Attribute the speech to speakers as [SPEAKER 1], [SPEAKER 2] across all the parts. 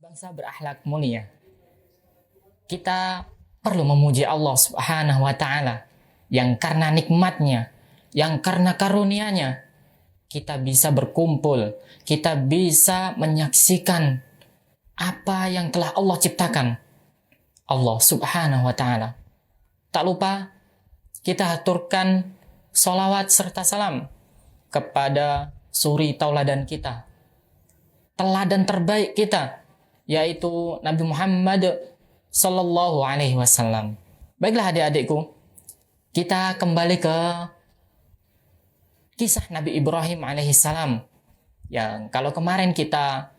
[SPEAKER 1] Bangsa berakhlak mulia. Kita perlu memuji Allah Subhanahu wa taala yang karena nikmatnya, yang karena karunia-Nya kita bisa berkumpul, kita bisa menyaksikan apa yang telah Allah ciptakan. Allah Subhanahu wa taala. Tak lupa kita haturkan sholawat serta salam kepada suri tauladan kita, teladan terbaik kita, yaitu Nabi Muhammad Sallallahu Alaihi Wasallam. Baiklah adik-adikku, kita kembali ke kisah Nabi Ibrahim alaihissalam. Yang kalau kemarin kita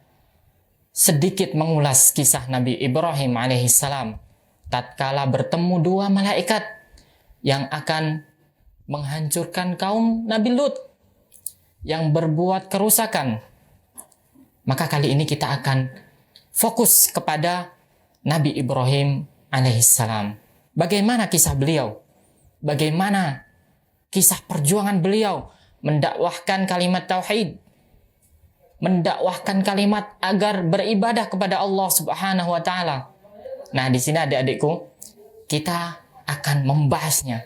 [SPEAKER 1] sedikit mengulas kisah Nabi Ibrahim alaihissalam, tatkala bertemu dua malaikat yang akan menghancurkan kaum Nabi Lut yang berbuat kerusakan. Maka kali ini kita akan fokus kepada Nabi Ibrahim alaihissalam. Bagaimana kisah beliau? Bagaimana kisah perjuangan beliau mendakwahkan kalimat tauhid, mendakwahkan kalimat agar beribadah kepada Allah Subhanahu wa taala. Nah, di sini adik-adikku, kita akan membahasnya.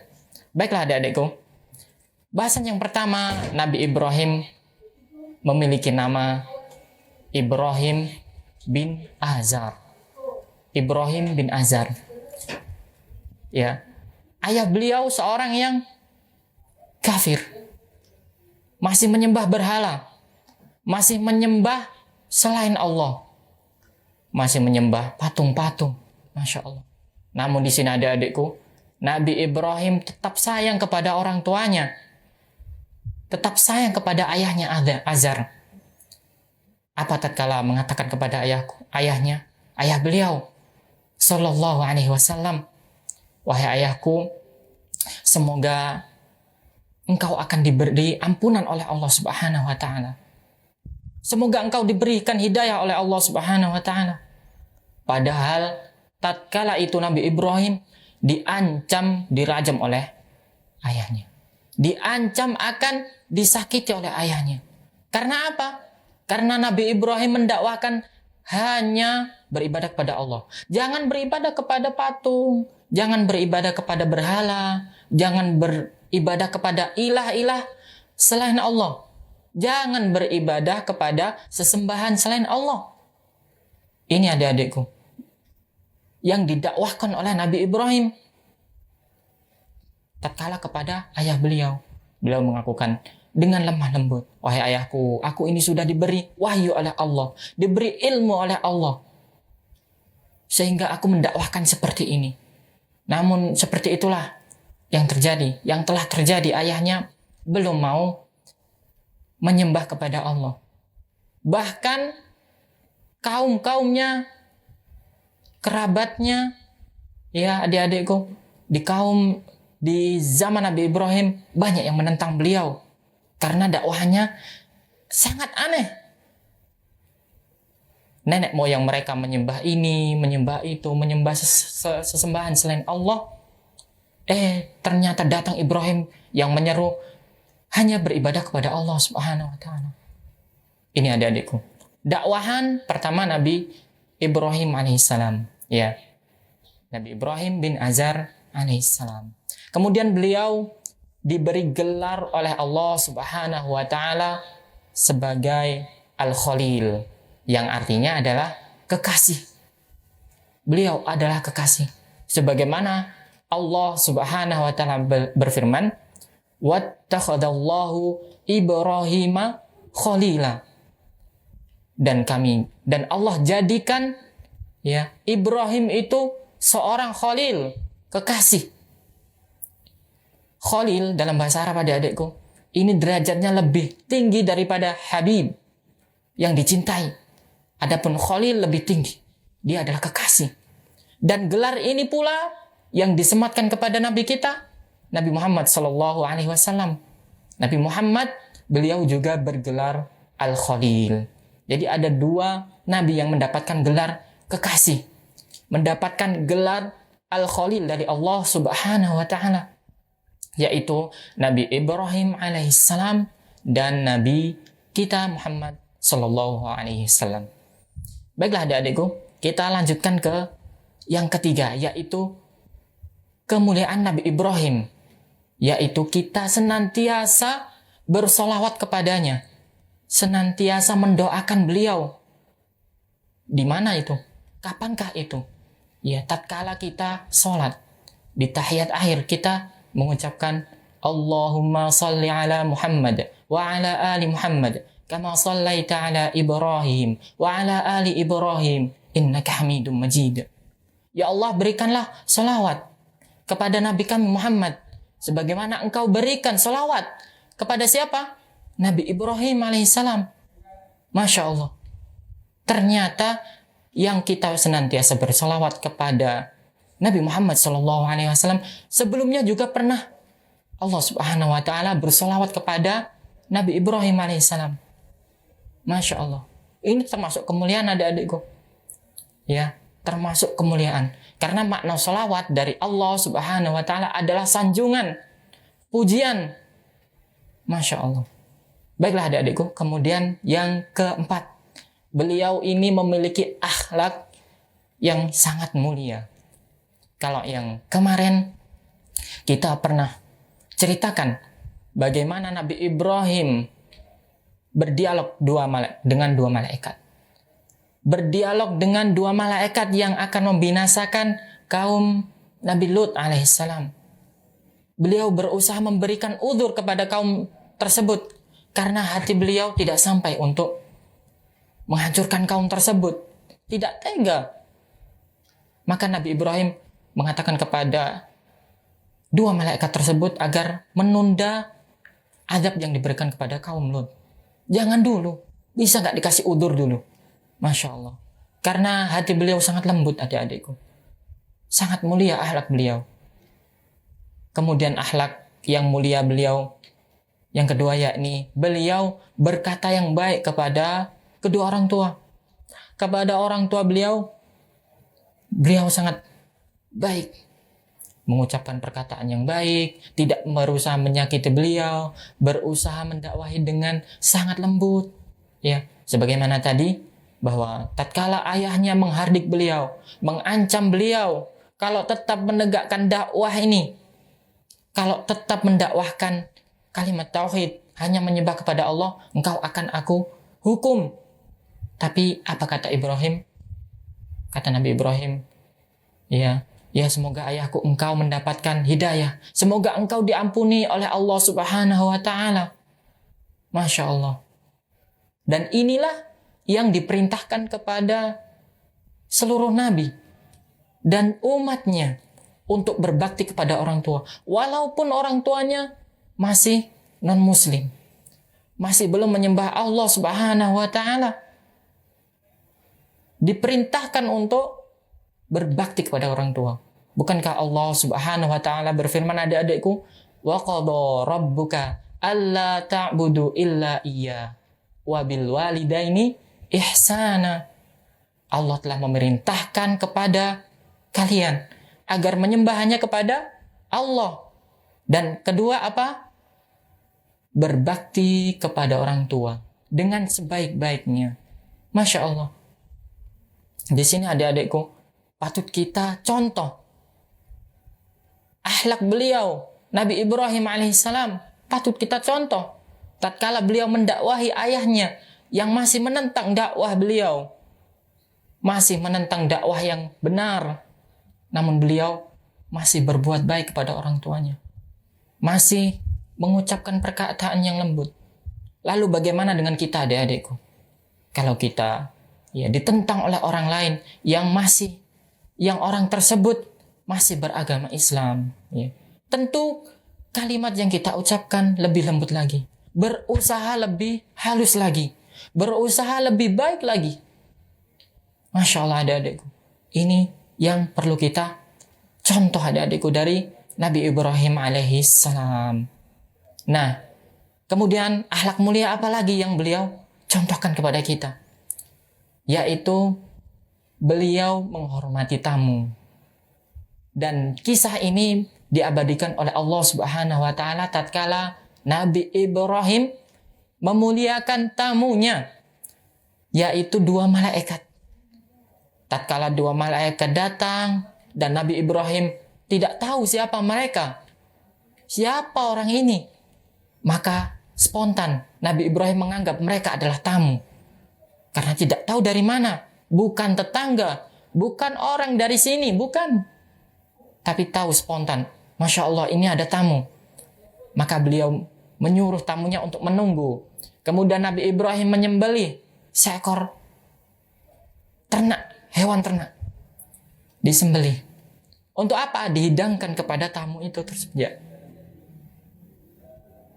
[SPEAKER 1] Baiklah adik-adikku. Bahasan yang pertama, Nabi Ibrahim memiliki nama Ibrahim bin Azar. Ibrahim bin Azar. Ya. Ayah beliau seorang yang kafir. Masih menyembah berhala. Masih menyembah selain Allah. Masih menyembah patung-patung. Masya Allah. Namun di sini adik-adikku, Nabi Ibrahim tetap sayang kepada orang tuanya. Tetap sayang kepada ayahnya Azar. Apa tatkala mengatakan kepada ayahnya, ayah beliau Sallallahu Alaihi Wasallam, wahai ayahku, semoga engkau akan diberi ampunan oleh Allah Subhanahu wa taala. Semoga engkau diberikan hidayah oleh Allah Subhanahu wa taala. Padahal tatkala itu Nabi Ibrahim diancam dirajam oleh ayahnya. Diancam akan disakiti oleh ayahnya. Karena apa? Karena Nabi Ibrahim mendakwahkan hanya beribadah kepada Allah. Jangan beribadah kepada patung, jangan beribadah kepada berhala, jangan beribadah kepada ilah-ilah selain Allah. Jangan beribadah kepada sesembahan selain Allah. Ini adik-adikku yang didakwahkan oleh Nabi Ibrahim tatkala kepada ayah beliau. Beliau mengakukan dengan lemah lembut, wahai ayahku, aku ini sudah diberi wahyu oleh Allah, diberi ilmu oleh Allah, sehingga aku mendakwahkan seperti ini. Namun seperti itulah yang terjadi, yang telah terjadi. Ayahnya belum mau menyembah kepada Allah. Bahkan kaum-kaumnya, kerabatnya, ya adik-adikku, di zaman Nabi Ibrahim banyak yang menentang beliau karena dakwahnya sangat aneh. Nenek moyang mereka menyembah ini, menyembah itu, menyembah sesembahan selain Allah. Ternyata datang Ibrahim yang menyeru hanya beribadah kepada Allah Subhanahu wa taala. Ini adik-adikku. Dakwahan pertama Nabi Ibrahim alaihissalam, ya. Nabi Ibrahim bin Azar alaihissalam. Kemudian beliau diberi gelar oleh Allah Subhanahu wa taala sebagai Al-Khalil, yang artinya adalah kekasih. Beliau adalah kekasih. Sebagaimana Allah Subhanahu wa taala berfirman, "Wattakhadallahu Ibrahima khalila." Dan Allah jadikan ya Ibrahim itu seorang khalil, kekasih. Khalil dalam bahasa Arab adik-adikku, ini derajatnya lebih tinggi daripada Habib yang dicintai. Adapun Khalil lebih tinggi. Dia adalah kekasih. Dan gelar ini pula yang disematkan kepada Nabi kita, Nabi Muhammad Sallallahu Alaihi Wasallam. Nabi Muhammad, beliau juga bergelar Al-Khalil. Jadi ada dua Nabi yang mendapatkan gelar kekasih. Mendapatkan gelar Al-Khalil dari Allah Subhanahu wa taala, yaitu Nabi Ibrahim alaihissalam dan Nabi kita Muhammad sallallahu alaihi wasallam. Baiklah adik-adikku, kita lanjutkan ke yang ketiga, yaitu kemuliaan Nabi Ibrahim, yaitu kita senantiasa bersolawat kepadanya, senantiasa mendoakan beliau. Di mana itu? Kapankah itu? Ya, tatkala kita sholat, di tahiyat akhir kita mengucapkan Allahumma salli ala Muhammad wa ala ali Muhammad kama sallaita ala Ibrahim wa ala ali Ibrahim innaka Hamidum Majid. Ya Allah, berikanlah salawat kepada Nabi kami Muhammad sebagaimana engkau berikan salawat kepada siapa? Nabi Ibrahim alaihissalam. Masya Allah. Ternyata yang kita senantiasa bersalawat kepada Nabi Muhammad SAW sebelumnya juga pernah Allah Subhanahu Wa Taala bersalawat kepada Nabi Ibrahim alaihissalam. Masya Allah. Ini termasuk kemuliaan adik-adikku. Ya, termasuk kemuliaan. Karena makna salawat dari Allah Subhanahu Wa Taala adalah sanjungan, pujian. Masya Allah. Baiklah adik-adikku. Kemudian yang keempat, beliau ini memiliki akhlak yang sangat mulia. Kalau yang kemarin kita pernah ceritakan bagaimana Nabi Ibrahim berdialog dengan dua malaikat. Berdialog dengan dua malaikat yang akan membinasakan kaum Nabi Lut alaihissalam. Beliau berusaha memberikan udzur kepada kaum tersebut karena hati beliau tidak sampai untuk menghancurkan kaum tersebut. Tidak tega. Maka Nabi Ibrahim mengatakan kepada dua malaikat tersebut agar menunda azab yang diberikan kepada kaum Lut. Jangan dulu. Bisa gak dikasih udzur dulu? Masya Allah. Karena hati beliau sangat lembut adik-adikku. Sangat mulia akhlak beliau. Kemudian akhlak yang mulia beliau yang kedua, yakni beliau berkata yang baik kepada kedua orang tua. Kepada orang tua beliau sangat baik. Mengucapkan perkataan yang baik, tidak berusaha menyakiti beliau, berusaha mendakwahi dengan sangat lembut. Ya, sebagaimana tadi bahwa tatkala ayahnya menghardik beliau, mengancam beliau, kalau tetap menegakkan dakwah ini, kalau tetap mendakwahkan kalimat tauhid, hanya menyembah kepada Allah, engkau akan aku hukum. Tapi apa kata Ibrahim? Kata Nabi Ibrahim, ya semoga ayahku engkau mendapatkan hidayah. Semoga engkau diampuni oleh Allah Subhanahu Wa Taala. Masya Allah. Dan inilah yang diperintahkan kepada seluruh nabi dan umatnya untuk berbakti kepada orang tua. Walaupun orang tuanya masih non-muslim, masih belum menyembah Allah Subhanahu Wa Taala, diperintahkan untuk berbakti kepada orang tua. Bukankah Allah Subhanahu Wa Taala berfirman adik-adikku, wa qada rabbuka alla ta'budu illa iya wa bil walidaini ihsana. Allah telah memerintahkan kepada kalian agar menyembah hanya kepada Allah. Dan kedua apa? Berbakti kepada orang tua dengan sebaik-baiknya. Masya Allah. Di sini adik-adikku, patut kita contoh akhlak beliau, Nabi Ibrahim alaihissalam, patut kita contoh. Tatkala beliau mendakwahi ayahnya yang masih menentang dakwah beliau, masih menentang dakwah yang benar, namun beliau masih berbuat baik kepada orang tuanya, masih mengucapkan perkataan yang lembut. Lalu bagaimana dengan kita adik-adikku? Kalau kita ditentang oleh orang lain yang orang tersebut masih beragama Islam, tentu kalimat yang kita ucapkan lebih lembut lagi, berusaha lebih halus lagi, berusaha lebih baik lagi. Masya Allah adik-adikku, ini yang perlu kita contoh adik-adikku dari Nabi Ibrahim alaihissalam. Nah, kemudian akhlak mulia apa lagi yang beliau contohkan kepada kita? Yaitu beliau menghormati tamu. Dan kisah ini diabadikan oleh Allah Subhanahu Wa Taala tatkala Nabi Ibrahim memuliakan tamunya, yaitu dua malaikat. tatkala dua malaikat datang dan Nabi Ibrahim tidak tahu siapa mereka, siapa orang ini, maka spontan Nabi Ibrahim menganggap mereka adalah tamu. Karena tidak tahu dari mana, bukan tetangga, bukan orang dari sini, bukan. Tapi tahu spontan, Masya Allah ini ada tamu. Maka beliau menyuruh tamunya untuk menunggu. Kemudian Nabi Ibrahim menyembelih seekor ternak, hewan ternak. Disembelih. Untuk apa? Dihidangkan kepada tamu itu tersebut. Ya.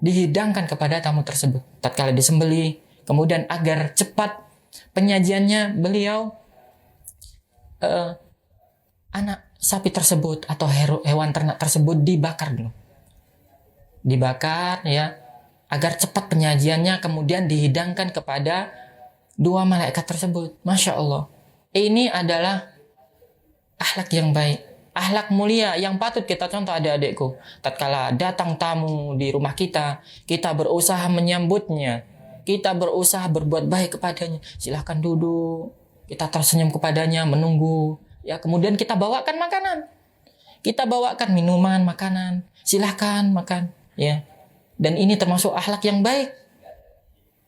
[SPEAKER 1] Dihidangkan kepada tamu tersebut. Tatkala disembelih, kemudian agar cepat penyajiannya, beliau anak sapi tersebut atau hewan ternak tersebut dibakar dulu. Dibakar ya, agar cepat penyajiannya, kemudian dihidangkan kepada dua malaikat tersebut. Masya Allah. Ini adalah akhlak yang baik, akhlak mulia yang patut kita contoh adik-adikku. Tatkala datang tamu di rumah kita, kita berusaha menyambutnya, kita berusaha berbuat baik kepadanya. Silahkan duduk, kita tersenyum kepadanya, menunggu. Ya, kemudian kita bawakan makanan, kita bawakan minuman, makanan. Silahkan makan. Ya, dan ini termasuk akhlak yang baik,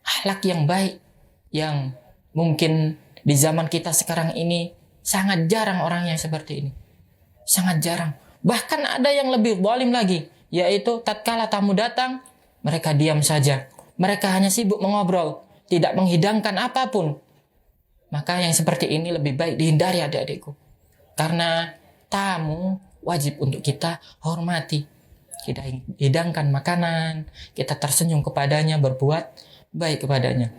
[SPEAKER 1] akhlak yang baik yang mungkin di zaman kita sekarang ini sangat jarang orang yang seperti ini. Sangat jarang. Bahkan ada yang lebih zalim lagi, yaitu tatkala tamu datang, mereka diam saja. Mereka hanya sibuk mengobrol, tidak menghidangkan apapun. Maka yang seperti ini lebih baik dihindari adik-adikku. Karena tamu wajib untuk kita hormati. Kita hidangkan makanan, kita tersenyum kepadanya, berbuat baik kepadanya.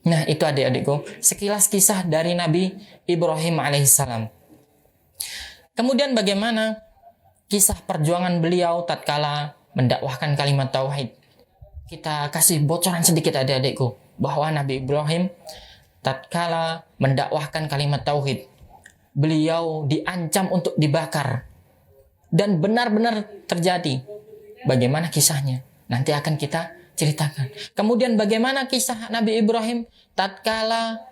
[SPEAKER 1] Nah, itu adik-adikku, sekilas kisah dari Nabi Ibrahim alaihissalam. Kemudian bagaimana kisah perjuangan beliau tatkala mendakwahkan kalimat tauhid. Kita kasih bocoran sedikit adik-adikku, bahwa Nabi Ibrahim tatkala mendakwahkan kalimat tauhid, beliau diancam untuk dibakar. Dan benar-benar terjadi. Bagaimana kisahnya? Nanti akan kita ceritakan. Kemudian bagaimana kisah Nabi Ibrahim tatkala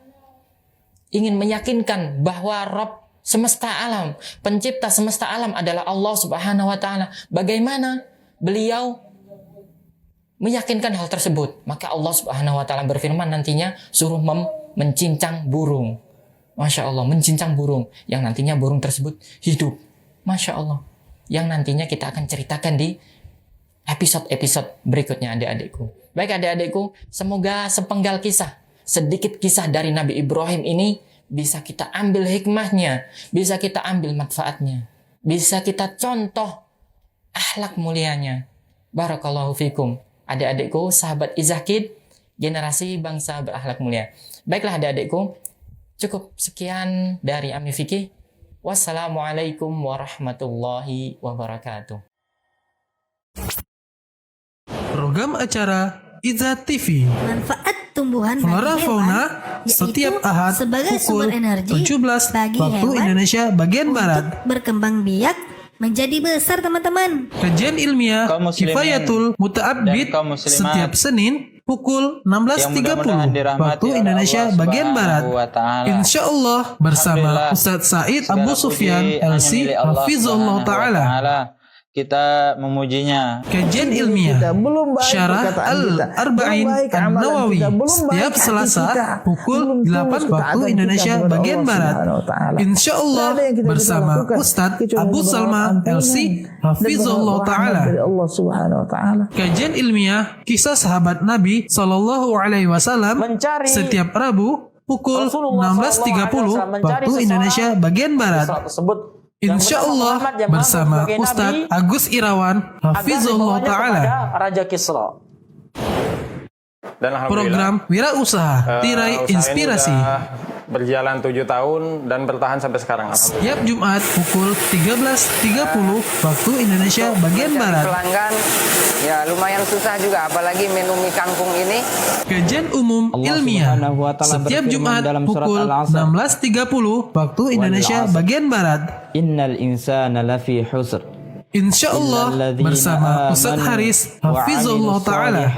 [SPEAKER 1] ingin meyakinkan bahwa Rabb semesta alam, pencipta semesta alam adalah Allah Subhanahu wa taala. Bagaimana beliau meyakinkan hal tersebut? Maka Allah Subhanahu wa taala berfirman nantinya suruh mencincang burung. Masya Allah, mencincang burung yang nantinya burung tersebut hidup. Masya Allah. Yang nantinya kita akan ceritakan di episode-episode berikutnya adik-adikku. Baik adik-adikku, semoga sepenggal kisah, sedikit kisah dari Nabi Ibrahim ini bisa kita ambil hikmahnya, bisa kita ambil manfaatnya, bisa kita contoh akhlak mulianya. Barakallahu fikum. Adik-adikku, sahabat Izakid, generasi bangsa berakhlak mulia. Baiklah adik-adikku, cukup sekian dari Ami Fikih. Wassalamualaikum warahmatullahi wabarakatuh.
[SPEAKER 2] Program acara Izzat TV.
[SPEAKER 3] Manfaat tumbuhan
[SPEAKER 2] Flora
[SPEAKER 3] bagi
[SPEAKER 2] Fauna
[SPEAKER 3] hewan,
[SPEAKER 2] setiap
[SPEAKER 3] yaitu
[SPEAKER 2] Ahad
[SPEAKER 3] sebagai
[SPEAKER 2] pukul
[SPEAKER 3] sumber energi
[SPEAKER 2] 17
[SPEAKER 3] bagi
[SPEAKER 2] waktu
[SPEAKER 3] hewan
[SPEAKER 2] Indonesia bagian Barat.
[SPEAKER 3] untuk berkembang biak menjadi besar teman-teman.
[SPEAKER 2] Kajian ilmiah
[SPEAKER 4] Kaum muslimin
[SPEAKER 2] Kifayatul Muta'abbid
[SPEAKER 4] dan kaum muslimat
[SPEAKER 2] setiap Senin pukul 16.30
[SPEAKER 4] yang mudah-mudahan dirahmati
[SPEAKER 2] waktu
[SPEAKER 4] oleh
[SPEAKER 2] Indonesia
[SPEAKER 4] Allah
[SPEAKER 2] bagian Barat.
[SPEAKER 4] Subhanahu wa ta'ala.
[SPEAKER 2] Insya Allah bersama
[SPEAKER 4] Alhamdulillah,
[SPEAKER 2] Ustadz Said
[SPEAKER 4] segala
[SPEAKER 2] Abu
[SPEAKER 4] puji
[SPEAKER 2] Sufyan
[SPEAKER 4] hanya
[SPEAKER 2] LC
[SPEAKER 4] milik Allah
[SPEAKER 2] Hafizullah
[SPEAKER 4] Subhanahu wa
[SPEAKER 2] Ta'ala.
[SPEAKER 4] Kita memujinya.
[SPEAKER 2] Kajian ilmiah Syarah Al-Arba'in An-Nawawi setiap Selasa pukul 8 waktu Indonesia bagian Barat. Insya Allah bersama Ustadz Abu Salma LC Hafizullah Ta'ala. Kajian ilmiah kisah sahabat Nabi Sallallahu Alaihi Wasallam setiap Rabu pukul 16.30 waktu Indonesia bagian Barat. Insya Allah bersama Ustadz Agus Irawan Hafizullah Ta'ala.
[SPEAKER 5] Raja Kisra.
[SPEAKER 6] Dan alhamdulillah
[SPEAKER 2] Program Wirausaha Tirai
[SPEAKER 6] usaha ini
[SPEAKER 2] Inspirasi
[SPEAKER 6] udah berjalan 7 tahun dan bertahan sampai sekarang.
[SPEAKER 2] setiap Jumat pukul 13.30 waktu Indonesia bagian
[SPEAKER 5] Mencari
[SPEAKER 2] Barat.
[SPEAKER 5] pelanggan ya lumayan susah juga, apalagi menu mie kangkung ini.
[SPEAKER 2] Kajian umum
[SPEAKER 4] Allah
[SPEAKER 2] ilmiah
[SPEAKER 4] Subhanahu wa ta'ala
[SPEAKER 2] setiap
[SPEAKER 4] berfirman
[SPEAKER 2] Jumat
[SPEAKER 4] dalam surat
[SPEAKER 2] pukul
[SPEAKER 4] Al-Asr.
[SPEAKER 2] 16.30 waktu Indonesia
[SPEAKER 4] Wal-'asr.
[SPEAKER 2] bagian Barat.
[SPEAKER 4] Innal insana lafi husr.
[SPEAKER 2] Insya Allah bersama Ustadz Haris Hafizullah Ta'ala.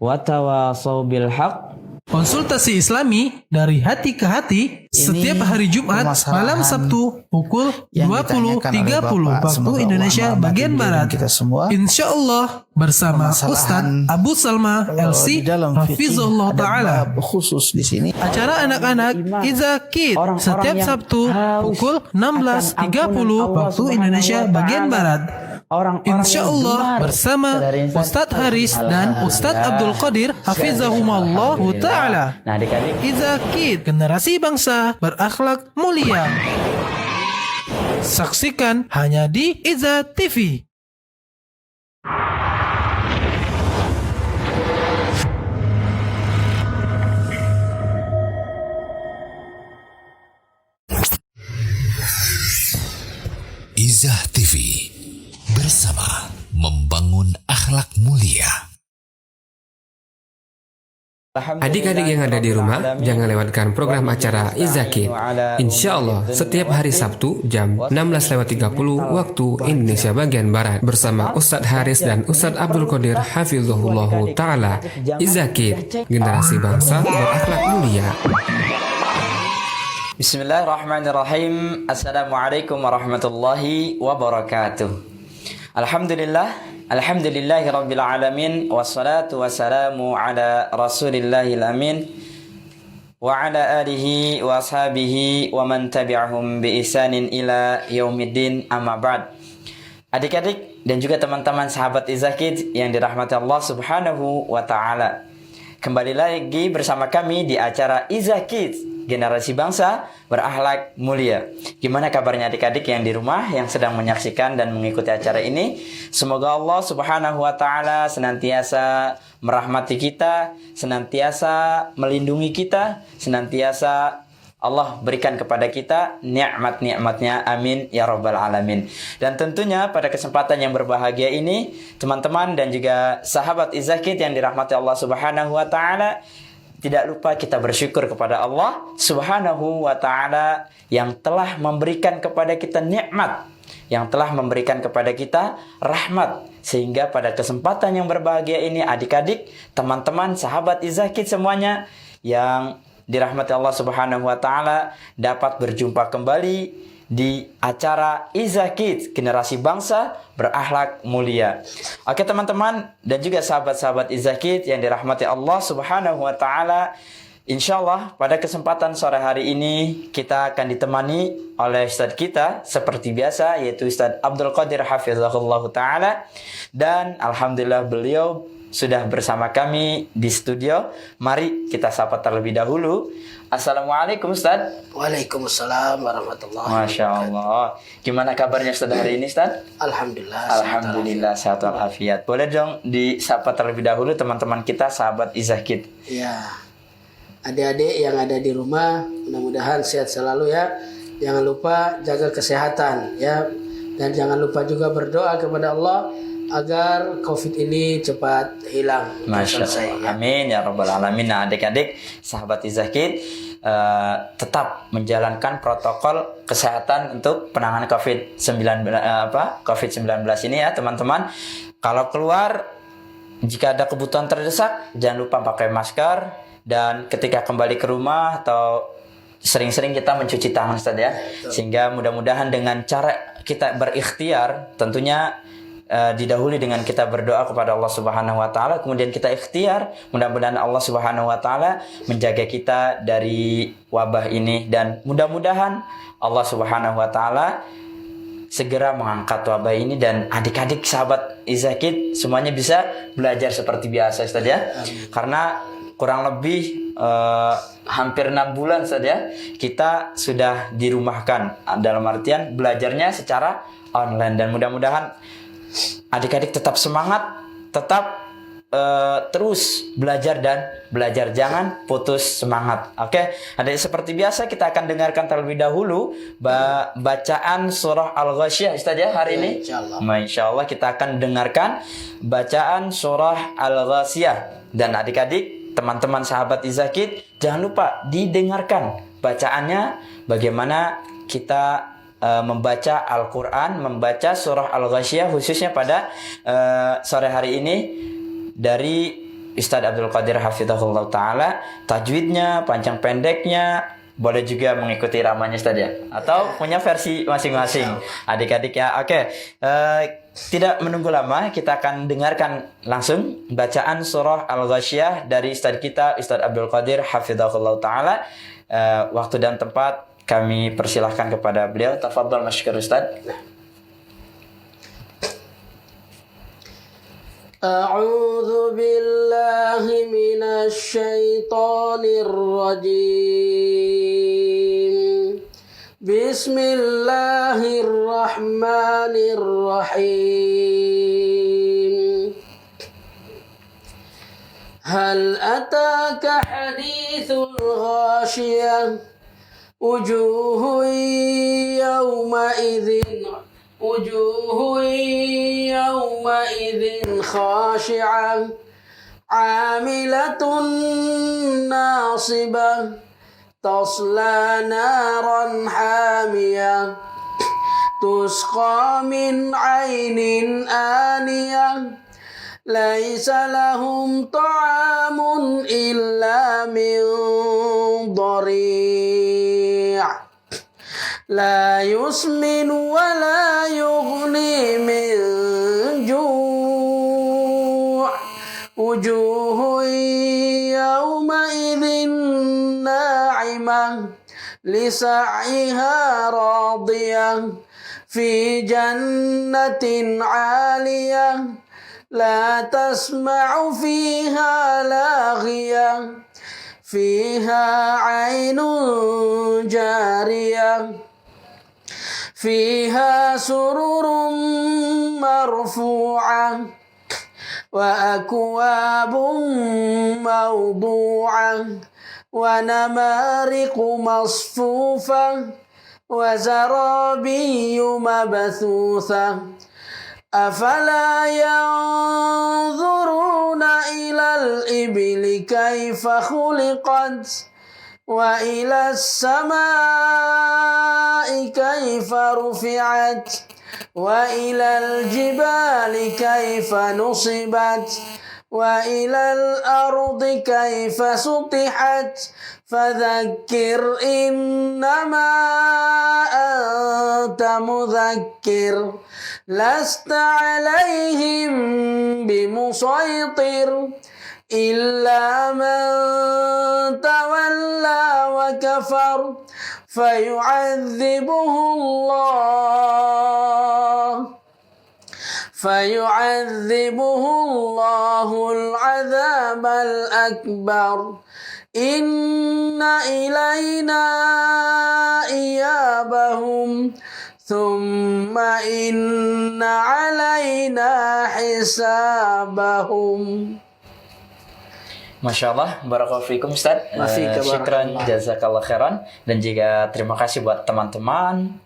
[SPEAKER 4] Wa tawasaw bil haq
[SPEAKER 2] Konsultasi Islami dari hati ke hati setiap hari Jumat, malam Sabtu pukul 20.30 waktu Indonesia bagian Barat. Insya Allah bersama Ustadz Abu Salma LC Hafizullah Ta'ala.
[SPEAKER 7] Khusus di sini.
[SPEAKER 2] Acara anak-anak Iza Kid setiap Sabtu pukul 16.30 waktu Indonesia bagian Barat. Insya Allah bersama Ustadz Haris dan Ustadz Abdul Qadir Hafizahumullah Ta'ala. Iza Kid, generasi bangsa berakhlak mulia. Saksikan hanya di Iza TV.
[SPEAKER 8] Izah TV, bersama membangun akhlak mulia.
[SPEAKER 9] Adik-adik yang ada di rumah, jangan lewatkan program acara Izakid. Insya Allah, setiap hari Sabtu jam 16.30 waktu Indonesia bagian Barat. Bersama Ustadz Haris dan Ustadz Abdul Qadir Hafizahullah Ta'ala. Izakid, generasi bangsa berakhlak mulia.
[SPEAKER 4] Bismillahirrahmanirrahim. Assalamualaikum warahmatullahi wabarakatuh. Alhamdulillahi rabbil alamin, wassalatu wassalamu ala rasulillahil amin, wa ala alihi wa ashabihi wa man tabi'ahum bi ihsanin ila yaumiddin, amma ba'd. Adik-adik dan juga teman-teman sahabat Izakid yang dirahmati Allah Subhanahu wa Ta'ala, kembali lagi bersama kami di acara Izakid, generasi bangsa berakhlak mulia. Gimana kabarnya adik-adik yang di rumah yang sedang menyaksikan dan mengikuti acara ini? Semoga Allah Subhanahu wa Ta'ala senantiasa merahmati kita, senantiasa melindungi kita, senantiasa Allah berikan kepada kita nikmat-nikmatnya, amin ya rabbal alamin. Dan tentunya pada kesempatan yang berbahagia ini, teman-teman dan juga sahabat Izakid yang dirahmati Allah Subhanahu wa Ta'ala, tidak lupa kita bersyukur kepada Allah Subhanahu wa Ta'ala yang telah memberikan kepada kita nikmat, yang telah memberikan kepada kita rahmat, sehingga pada kesempatan yang berbahagia ini adik-adik, teman-teman, sahabat Izakid semuanya yang dirahmati Allah Subhanahu wa Ta'ala dapat berjumpa kembali di acara Izakid, generasi bangsa berakhlak mulia. Oke teman-teman dan juga sahabat-sahabat Izakid yang dirahmati Allah Subhanahu wa Ta'ala, insyaallah pada kesempatan sore hari ini kita akan ditemani oleh Ustadz kita seperti biasa, yaitu Ustadz Abdul Qadir Hafizahullah Ta'ala, dan alhamdulillah beliau sudah bersama kami di studio. Mari kita sapa terlebih dahulu. Assalamualaikum Ustaz.
[SPEAKER 7] Waalaikumsalam warahmatullahi wabarakatuh.
[SPEAKER 4] Masya Allah. Gimana kabarnya Ustaz hari ini Ustaz?
[SPEAKER 7] Alhamdulillah.
[SPEAKER 4] Alhamdulillah sehat walafiat. Boleh dong disapa terlebih dahulu teman-teman kita sahabat Izakid.
[SPEAKER 7] Ya. Adik-adik yang ada di rumah, mudah-mudahan sehat selalu ya. Jangan lupa jaga kesehatan ya. Dan jangan lupa juga berdoa kepada Allah agar COVID ini cepat hilang.
[SPEAKER 4] Masya Allah. Ya. Amin ya rabbal alamin. Nah, adik-adik sahabat Izakid tetap menjalankan protokol kesehatan untuk penanganan COVID-19 ini ya teman-teman. Kalau keluar, jika ada kebutuhan terdesak, jangan lupa pakai masker, dan ketika kembali ke rumah atau sering-sering kita mencuci tangan Ustaz ya. Sehingga mudah-mudahan dengan cara kita berikhtiar, tentunya didahului dengan kita berdoa kepada Allah Subhanahu wa Ta'ala, kemudian kita ikhtiar, mudah-mudahan Allah Subhanahu wa Ta'ala menjaga kita dari wabah ini, dan mudah-mudahan Allah Subhanahu wa Ta'ala segera mengangkat wabah ini dan adik-adik sahabat Izakid semuanya bisa belajar seperti biasa Ustaz ya. Karena kurang lebih hampir 6 bulan saja kita sudah dirumahkan, dalam artian belajarnya secara online, dan mudah-mudahan adik-adik tetap semangat, tetap terus belajar dan belajar, jangan putus semangat. Oke, adik, seperti biasa kita akan dengarkan terlebih dahulu bacaan surah Al-Ghasyiyah Ustaz ya hari ini. Insyaallah kita akan dengarkan bacaan surah Al-Ghasyiyah, dan adik-adik, teman-teman sahabat Izakid, jangan lupa didengarkan bacaannya, bagaimana kita membaca Al-Quran, membaca surah Al-Ghasyiyah khususnya pada sore hari ini dari Ustadz Abdul Qadir hafizahullah ta'ala, tajwidnya, panjang pendeknya, boleh juga mengikuti ramanya Ustadz ya, atau punya versi masing-masing adik-adik ya. Oke, tidak menunggu lama, kita akan dengarkan langsung bacaan surah Al-Ghasyiyah dari Ustadz kita, Ustadz Abdul Qadir hafizahullah ta'ala. Waktu dan tempat kami persilahkan kepada beliau. Tafadhal masykur Ustadz.
[SPEAKER 7] أعوذ بالله من الشيطان الرجيم بسم الله الرحمن الرحيم هل أتاك حديث الغاشية وجوه يومئذ خاشعة عاملة ناصبة تصلى نارا حامية تسقى من عين آنية ليس لهم طعام إلا من ضريع لا يسمن ولا يغني من جوع وجوه يومئذ ناعمة لسعيها راضية في جنة عالية لا تسمع فيها لاغية فيها عين جارية فيها سرر مرفوعة وأكواب موضوعة ونمارق مصفوفة وزرابي مبثوثة أفلا ينظرون إلى الإبل كيف خلقت وإلى السماء كيف رفعت وإلى الجبال كيف نصبت وإلى الأرض كيف سطحت فذكر إنما أنت مذكر لست عليهم بمسيطر إلا من تولى وكفر فيعذبه الله العذاب الأكبر إن إلينا إيابهم ثم إن علينا حسابهم.
[SPEAKER 4] Masya Allah, barakallahu fikum Ustaz. Syukran, jazakallah khairan. Dan juga terima kasih buat teman-teman,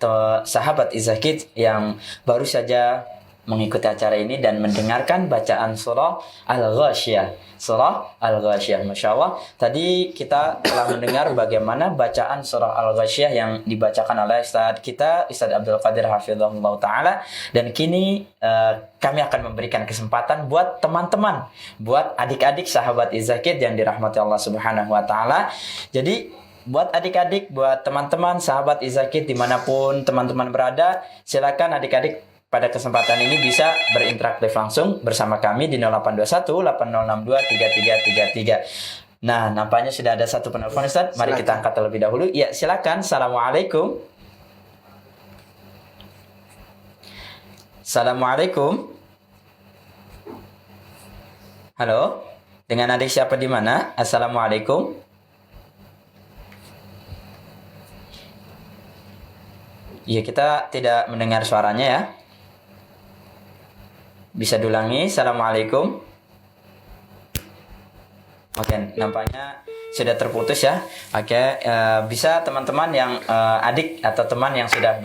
[SPEAKER 4] sahabat Izakid yang baru saja mengikuti acara ini dan mendengarkan bacaan surah Al-Ghasyiyah. Surah Al-Ghasyiyah, Masya Allah. Tadi kita telah mendengar bagaimana bacaan surah Al-Ghasyiyah yang dibacakan oleh Ustaz kita, Ustaz Abdul Qadir hafizahullah ta'ala. Dan kini kami akan memberikan kesempatan buat teman-teman, buat adik-adik sahabat Izakid yang dirahmati Allah subhanahu wa ta'ala. Jadi buat adik-adik, buat teman-teman sahabat Izakid dimanapun teman-teman berada, silakan adik-adik pada kesempatan ini bisa berinteraktif langsung bersama kami di 0821 8062 3333. Nah, nampaknya sudah ada satu penelpon Ustaz. Mari kita angkat terlebih dahulu. Ya, silakan. Assalamualaikum. Assalamualaikum. Halo. Dengan adik siapa di mana? Assalamualaikum. Iya, kita tidak mendengar suaranya ya. Bisa diulangi. Assalamualaikum. Oke, nampaknya sudah terputus ya. Oke, bisa teman-teman yang adik atau teman yang sudah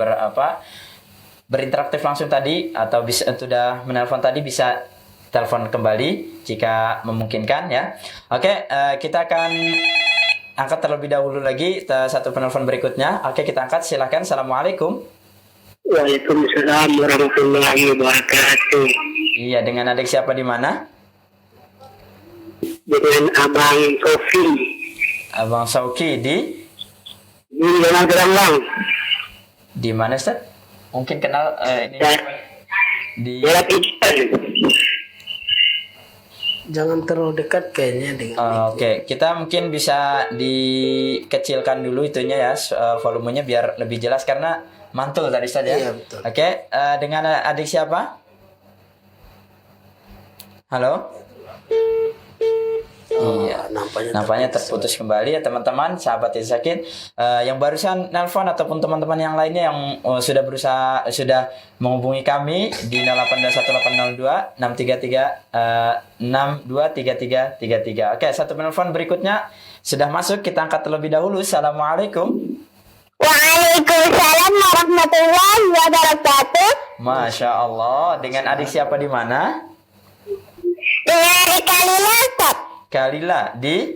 [SPEAKER 4] berinteraktif langsung tadi atau bisa sudah menelpon tadi bisa telepon kembali jika memungkinkan ya. Oke, kita akan angkat terlebih dahulu lagi satu penelpon berikutnya. Oke, kita angkat. Silakan. Assalamualaikum.
[SPEAKER 10] Waalaikumsalam warahmatullahi wabarakatuh.
[SPEAKER 4] Iya, dengan adik siapa di mana?
[SPEAKER 10] dengan Abang Sofi
[SPEAKER 4] Abang Sauki di
[SPEAKER 10] Jalan Gerambang.
[SPEAKER 4] di mana Ustaz? Mungkin kenal ini di
[SPEAKER 10] Jalan Ikan.
[SPEAKER 7] Jangan terlalu dekat kayaknya dengan
[SPEAKER 4] Oke, kita mungkin bisa dikecilkan dulu itunya ya, volumenya biar lebih jelas karena mantul tadi saja.
[SPEAKER 7] Iya, betul.
[SPEAKER 4] Oke, dengan adik siapa? Halo? Iya, nampaknya terputus kembali ya teman-teman, sahabat Izakit. Yang barusan nelpon ataupun teman-teman yang lainnya yang sudah menghubungi kami di 0821 633 623333. Oke, satu penelpon berikutnya sudah masuk, kita angkat terlebih dahulu. Assalamualaikum.
[SPEAKER 11] Waalaikumsalam warahmatullahi wabarakatuh.
[SPEAKER 4] Masya Allah. Dengan adik siapa di mana?
[SPEAKER 11] Dengan adik Kalila, Ustaz.
[SPEAKER 4] Kalila di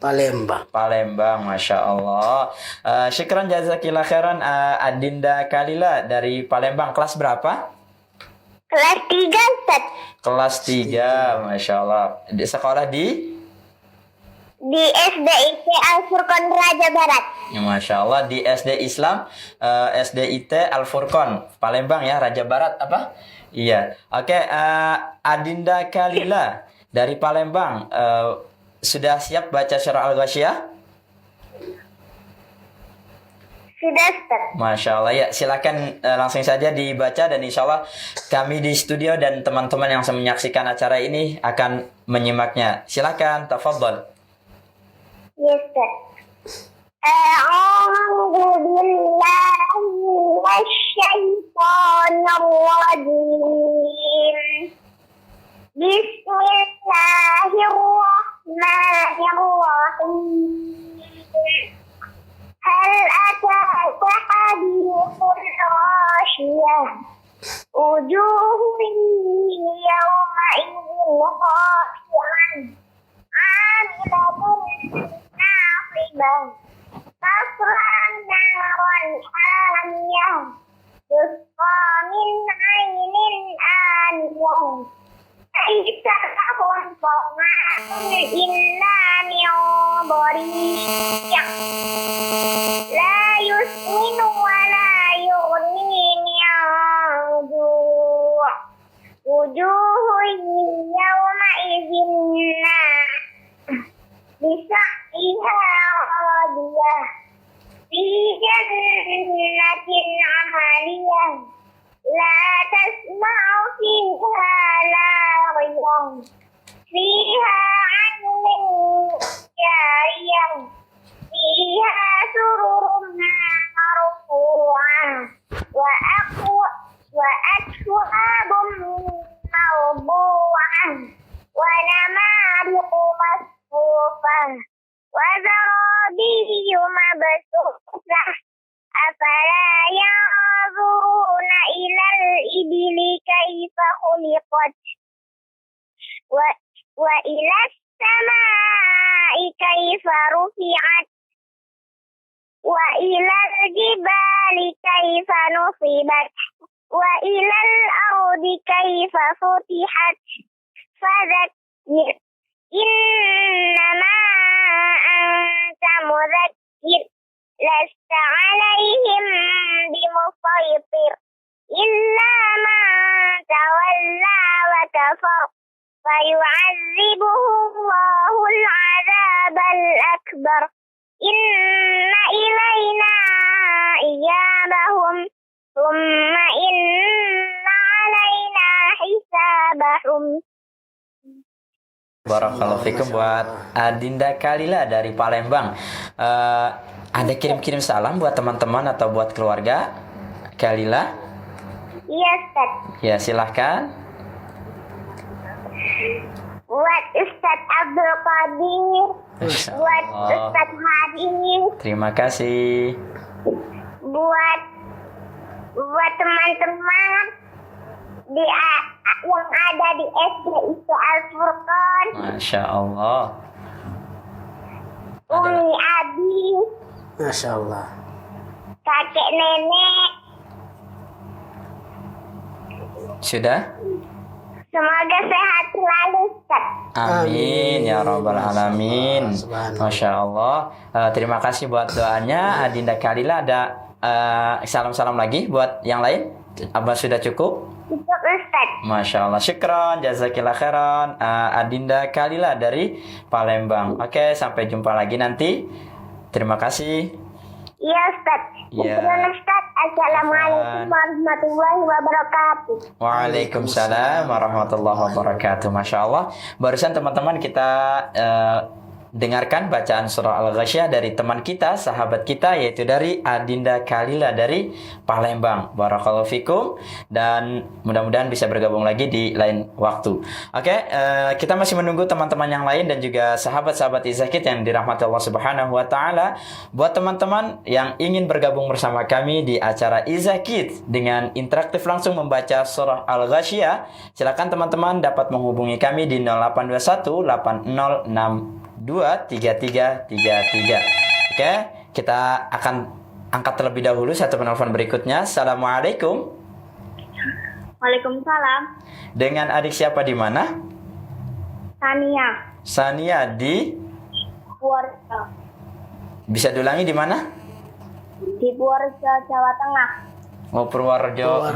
[SPEAKER 11] Palembang.
[SPEAKER 4] Palembang, Masya Allah. Syukran jazakillah khairan Adinda Kalila dari Palembang. Kelas berapa?
[SPEAKER 11] Kelas 3, Ustaz.
[SPEAKER 4] Kelas 3, Masya Allah. Di sekolah di
[SPEAKER 11] SDIT Al-Furqon Raja Barat.
[SPEAKER 4] Ya, Masya Allah, di SD Islam SDIT Al-Furqon Palembang ya, Raja Barat apa? Iya. Oke, Adinda Kalila dari Palembang, sudah siap baca surah Al-Ghasyiyah?
[SPEAKER 11] Sudah, Ustaz.
[SPEAKER 4] Masya Allah, ya silakan langsung saja dibaca dan insya Allah kami di studio dan teman-teman yang menyaksikan acara ini akan menyimaknya. Silakan, tafadhol.
[SPEAKER 11] Yes, Ustaz. A'udzu billahi minasyaitonir rajim. Bismillahirrahmanirrahim. Hal ataka hadithul ghasyiyah. Wujuhun yawma idzin khashi'ah. 'amilatun nasibah. Tasla naran hamiyah. Yusqa min 'ainin aniyah. Laisa lahum ta'amun illa min dhariyah. La yusminu wa la yughni min ju'. Wujuhun yawma idzin bisa'iha radiyah. Fi jannatin 'aliyah. La tasma'u fiha laghiyah. Fiha 'aynun jariyah. Fiha sururun marfu'ah. Wa akwabun mawdu'ah. Wa namariqu masfufah. Wa zarabiyyu mabsuusah. Afala yanzuruna ilal ibili kaifa khuliqat. Wa ilas samai kaifa rufi'at. Wa ilal jibali kaifa nusibat. Wa ilal ardi kaifa futihat. Fadzakir innama anta mudzakir. Lasta 'alaihim bimusaytir illa man tawalla wa kafar fayu'adzibuhu Allahul 'adzabal akbar. Inna ilaina iyabahum thumma inna 'alaina hisabahum.
[SPEAKER 4] Barakallahu fikum buat Adinda Kalila dari Palembang. Ada kirim-kirim salam buat teman-teman atau buat keluarga Kalila?
[SPEAKER 11] Iya, Ustaz.
[SPEAKER 4] Ya, silahkan.
[SPEAKER 11] Buat Ustaz Abdul Qadir, buat Ustaz Hadis,
[SPEAKER 4] Terima kasih.
[SPEAKER 11] buat teman-teman yang ada di SDIT Al-Furqon,
[SPEAKER 4] Masya Allah.
[SPEAKER 11] Umi Abi,
[SPEAKER 7] Masya Allah.
[SPEAKER 11] kakek nenek,
[SPEAKER 4] Sudah?
[SPEAKER 11] Semoga sehat selalu, Ustaz.
[SPEAKER 4] Amin ya rabbal alamin. Masya Allah. Terima kasih buat doanya Adinda Kalila. Ada salam-salam lagi buat yang lain? Apa sudah cukup?
[SPEAKER 11] Cukup, Ustaz.
[SPEAKER 4] Masya Allah. Syukron, jazakillah khairan. Adinda Kalila dari Palembang. Oke, sampai jumpa lagi nanti. Terima kasih.
[SPEAKER 11] Iya, Ustaz.
[SPEAKER 4] Iya.
[SPEAKER 11] Syukran, Ustaz. Assalamualaikum warahmatullahi wabarakatuh.
[SPEAKER 4] Waalaikumsalam warahmatullahi wabarakatuh. Masya Allah. Barusan teman-teman kita dengarkan bacaan surah Al-Ghasyiyah dari teman kita, sahabat kita, yaitu dari Adinda Kalila dari Palembang. Barakallahu fikum. Dan mudah-mudahan bisa bergabung lagi di lain waktu. Oke, kita masih menunggu teman-teman yang lain dan juga sahabat-sahabat Izakit yang dirahmati Allah Subhanahu wa taala. Buat teman-teman yang ingin bergabung bersama kami di acara Izakit dengan interaktif langsung membaca surah Al-Ghasyiyah, silakan teman-teman dapat menghubungi kami di 0821 8062 3333. Oke, kita akan angkat terlebih dahulu satu penelpon berikutnya. Assalamualaikum.
[SPEAKER 11] Waalaikumsalam.
[SPEAKER 4] Dengan adik siapa di mana?
[SPEAKER 11] Tania.
[SPEAKER 4] Sania di
[SPEAKER 11] Purworejo.
[SPEAKER 4] Bisa diulangi di mana?
[SPEAKER 11] Di Purworejo, Jawa Tengah.
[SPEAKER 4] Oh, Purworejo,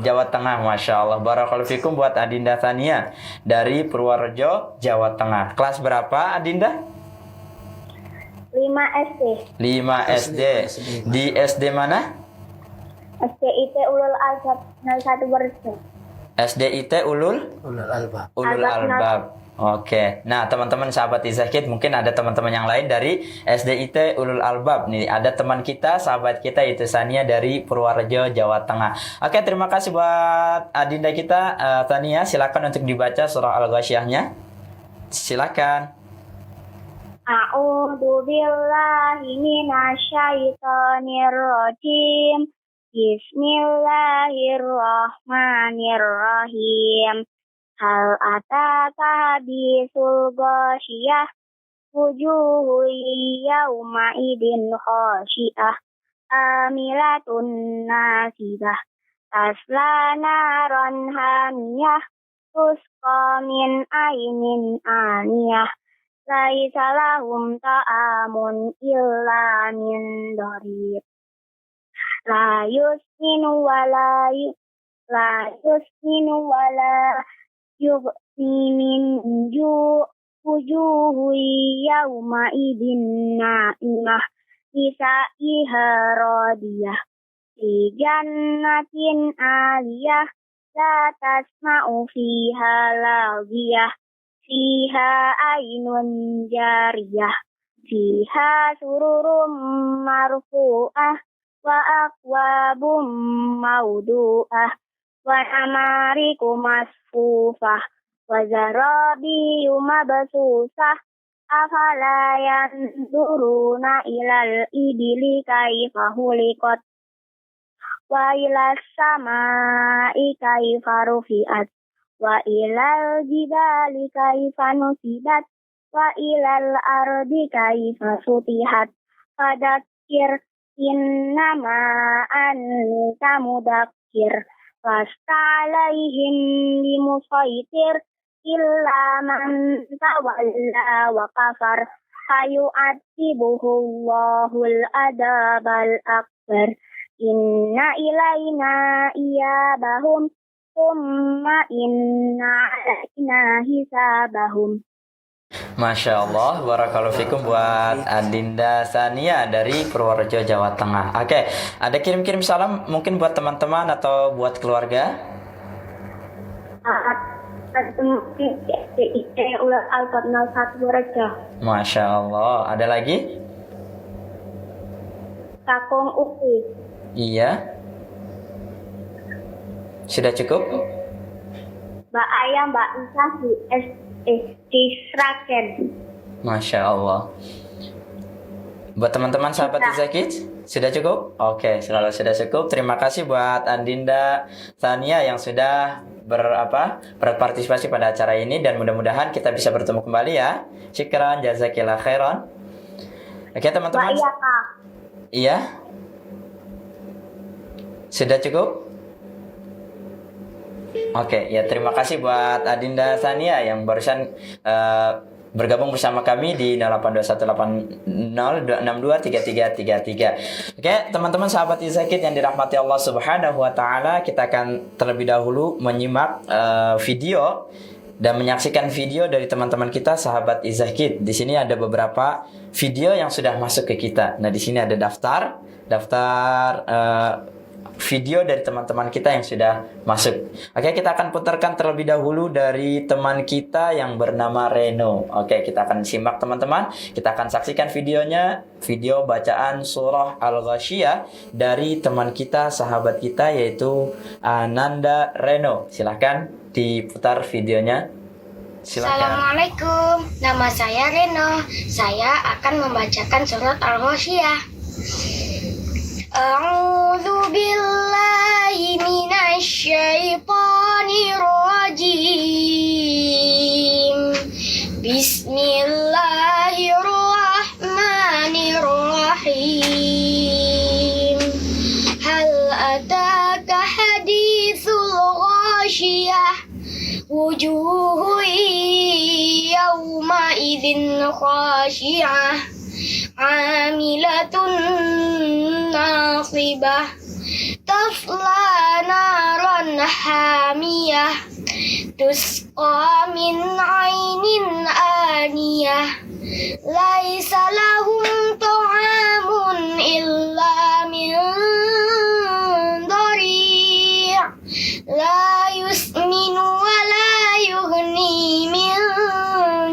[SPEAKER 4] Jawa Tengah. Masya Allah. Barakallahu fikum buat Adinda Tania dari Purworejo, Jawa Tengah. Kelas berapa Adinda?
[SPEAKER 11] 5 SD.
[SPEAKER 4] 5 SD. Di SD mana?
[SPEAKER 11] SDIT Ulul Albab 01 Purworejo.
[SPEAKER 4] SDIT Ulul
[SPEAKER 7] Albab.
[SPEAKER 4] Ulul Albab. Oke. Nah, teman-teman sahabat Izakit, mungkin ada teman-teman yang lain dari SDIT Ulul Albab. Nih, ada teman kita, sahabat kita yaitu Sania dari Purworejo, Jawa Tengah. Oke, terima kasih buat Adinda kita, Tania. Silakan untuk dibaca surah Al-Ghasyiyahnya. Silakan.
[SPEAKER 11] A'udzu billahi minasyaitonir rajim. Bismillahirrahmanirrahim. Hal ataka hadisul ghasyiyah, wujuhu yawma idin khasyiah, amilatun nasibah, tasla naran hamiyah, tusqa min ainin aniyah, laisa lahum ta'amun illa min dharib, la yusminu wala yughni min wujuhu yawma idin na'imah lisa'iha radiyah fi jannatin aliyah la tasma'u fiha lagiyah fiha ainun jariyah fiha sururum marfu'ah wa akwabum maudu'ah wa namariku masfufah wa zarabiyu mabsusah afala yanzuruna ilal ibili kaifa huliqat wa ilas samai kaifa rufi'at wa ilal jibali kaifa nusibat wa ilal ardi kaifa sutihat fadakir innama anta mudakir lasta alaihim bimusaitir illa man tawalla wa kafar fayu'adzibuhu Allahul adabal akbar inna ilaina iyabahum thumma inna alaina hisabahum.
[SPEAKER 4] Masya Allah, barakallahu fikum buat Adinda Sania dari Purworejo, Jawa Tengah. Oke, ada kirim-kirim salam mungkin buat teman-teman atau buat keluarga? Masya Allah, ada lagi?
[SPEAKER 11] Kakung Upi.
[SPEAKER 4] Iya. Sudah cukup?
[SPEAKER 11] Mbak Ayah, Mbak Isa di Sragen.
[SPEAKER 4] Masya Allah. Buat teman-teman sahabat Izakit, sudah cukup? Oke, selalu sudah cukup. Terima kasih buat Adinda Tania yang sudah berpartisipasi pada acara ini dan mudah-mudahan kita bisa bertemu kembali ya. Syukran, jazakillah khairan. Oke, teman-teman.
[SPEAKER 11] Mbak Iya, Kak.
[SPEAKER 4] Iya. Sudah cukup? Oke, ya terima kasih buat Adinda Sania yang barusan bergabung bersama kami di 082180626333. Oke, teman-teman sahabat Izakid yang dirahmati Allah Subhanahu wa taala, kita akan terlebih dahulu menyimak video dan menyaksikan video dari teman-teman kita sahabat Izakid. Di sini ada beberapa video yang sudah masuk ke kita. Nah, di sini ada daftar video dari teman-teman kita yang sudah masuk. Oke, kita akan putarkan terlebih dahulu dari teman kita yang bernama Reno. Oke, kita akan simak teman-teman. Kita akan saksikan videonya, video bacaan surah Al-Ghasyiyah dari teman kita, sahabat kita, yaitu Ananda Reno. Silahkan diputar videonya. Silakan.
[SPEAKER 12] Assalamualaikum, nama saya Reno. Saya akan membacakan surat Al-Ghasyiyah. A'udzu billahi minasy syaithanir rajim. Bismillahirrahmanirrahim. Hal ataka haditsul ghasyiyah. Wujuhu yawma idzin khashi'ah. Amilatun nasibah tasla naran hamiyah tusqa min ainin aniyah laisa lahum ta'amun illa min dari' la yusminu wa la yughni min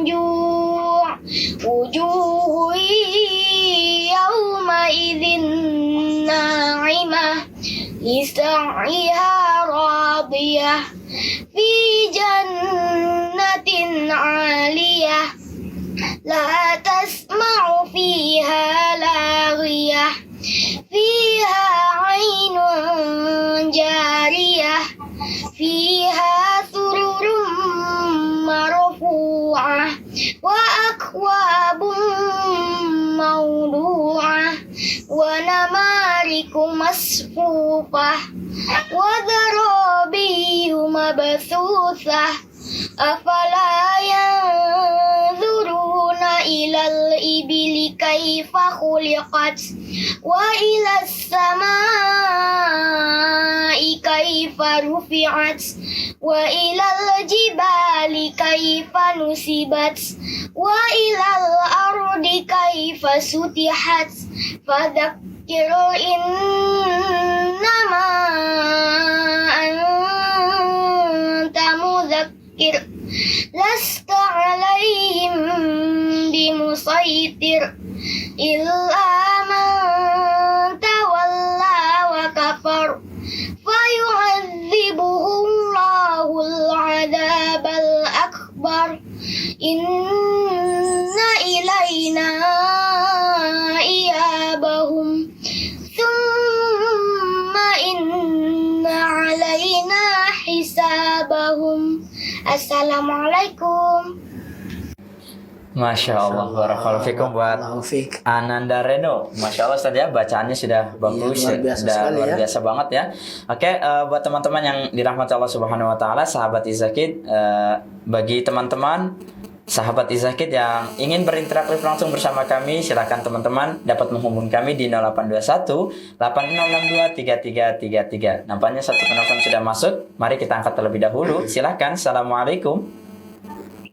[SPEAKER 12] ju' wujuhu idzin na'imah lisa'ihha radiyah fi jannatin 'aliyah la tasma'u fiha laghiyah fiha 'ainun jariyah fiha sururun marfu'ah wa akwabun mawdu'ah wa namariku masfufah wa dharabiyu mabthusah afala yanzuruna ilal ibili kaifa khuliqat wa ilas samai kaifa rufi'at wa ilal jibali kaifa nusibat wa ilal ardi kaifa sutihat fadzakir innama anta mudzakkir lasta alaihim bimusaitir illa man tawalla wa kafar fayu'adzibuhu Allahul 'adzabal akbar inna ilaina iyabahum thumma inna alaina hisabahum. Assalamualaikum.
[SPEAKER 4] Masya Allah, barakallahu fikum buat Ananda Reno. Masya Allah Ustaz ya, bacaannya sudah bagus, sudah luar biasa banget ya. Oke, buat teman-teman yang dirahmati Allah Subhanahu Wa Taala, sahabat Izakid, bagi teman-teman sahabat Izakid yang ingin berinteraksi langsung bersama kami, silakan teman-teman dapat menghubungi kami di 0821 8662 3333. Nampaknya satu penelpon sudah masuk. Mari kita angkat terlebih dahulu. Silakan. Assalamualaikum.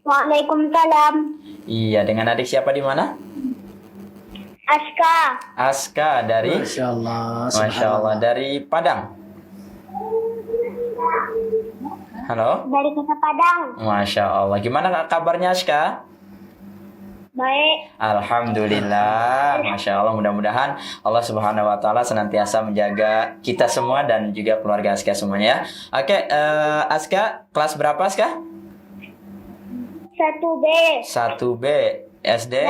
[SPEAKER 11] Waalaikumsalam.
[SPEAKER 4] Iya, dengan adik siapa di mana?
[SPEAKER 11] Aska.
[SPEAKER 4] Aska dari
[SPEAKER 7] Masya
[SPEAKER 4] Allah dari Padang. Halo.
[SPEAKER 11] Dari Kota Padang.
[SPEAKER 4] Masya Allah. Gimana kabarnya Aska?
[SPEAKER 11] Baik.
[SPEAKER 4] Alhamdulillah. Masya Allah. Mudah-mudahan Allah Subhanahu Wa Taala senantiasa menjaga kita semua dan juga keluarga Aska semuanya. Oke, Aska kelas berapa Aska?
[SPEAKER 11] 1B.
[SPEAKER 4] 1B. SD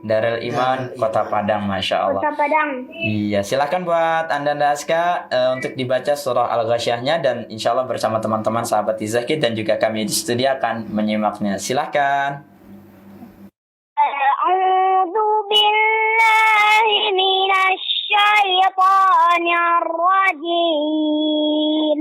[SPEAKER 11] Darul
[SPEAKER 4] Iman Kota Padang. Masya Allah.
[SPEAKER 11] Kota Padang.
[SPEAKER 4] Iya, silakan buat Anda Aska untuk dibaca surah Al-Ghasyiyahnya, dan insya Allah bersama teman-teman sahabat Izakid dan juga kami di studio akan menyimaknya. Silakan.
[SPEAKER 11] A'udzu billahi minasy syaithanir rajim.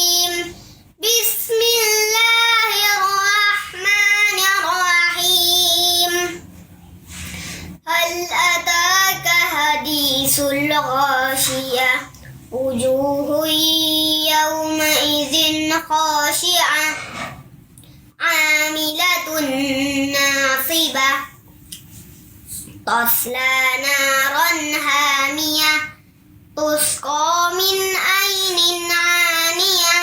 [SPEAKER 12] تصلى نارا حامية تسقى من عين آنية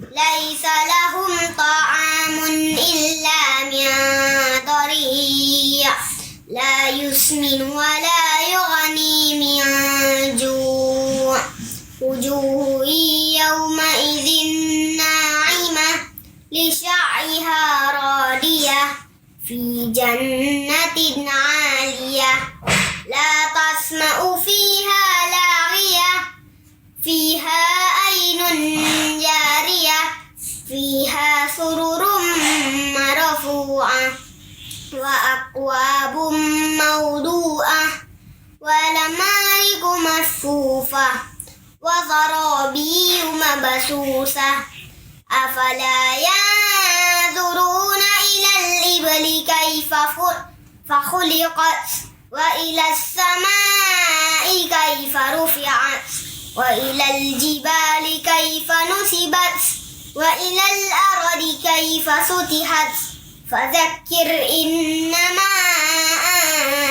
[SPEAKER 12] ليس لهم طعام إلا من ضريع لا يسمن ولا يغني من جوع وجوه يومئذ ناعمة لسعيها راضية في جنة عالية لا تسمع فيها لاغية فيها عين جارية فيها سرر مرفوعة وأكواب موضوعة ونمارق مصفوفة وزرابي مبثوثة أفلا ينظرون إلى الإبل كيف فخلقت وإلى السماء كيف رفعت وإلى الجبال كيف نصبت وإلى الأرض كيف سطحت فذكر إنما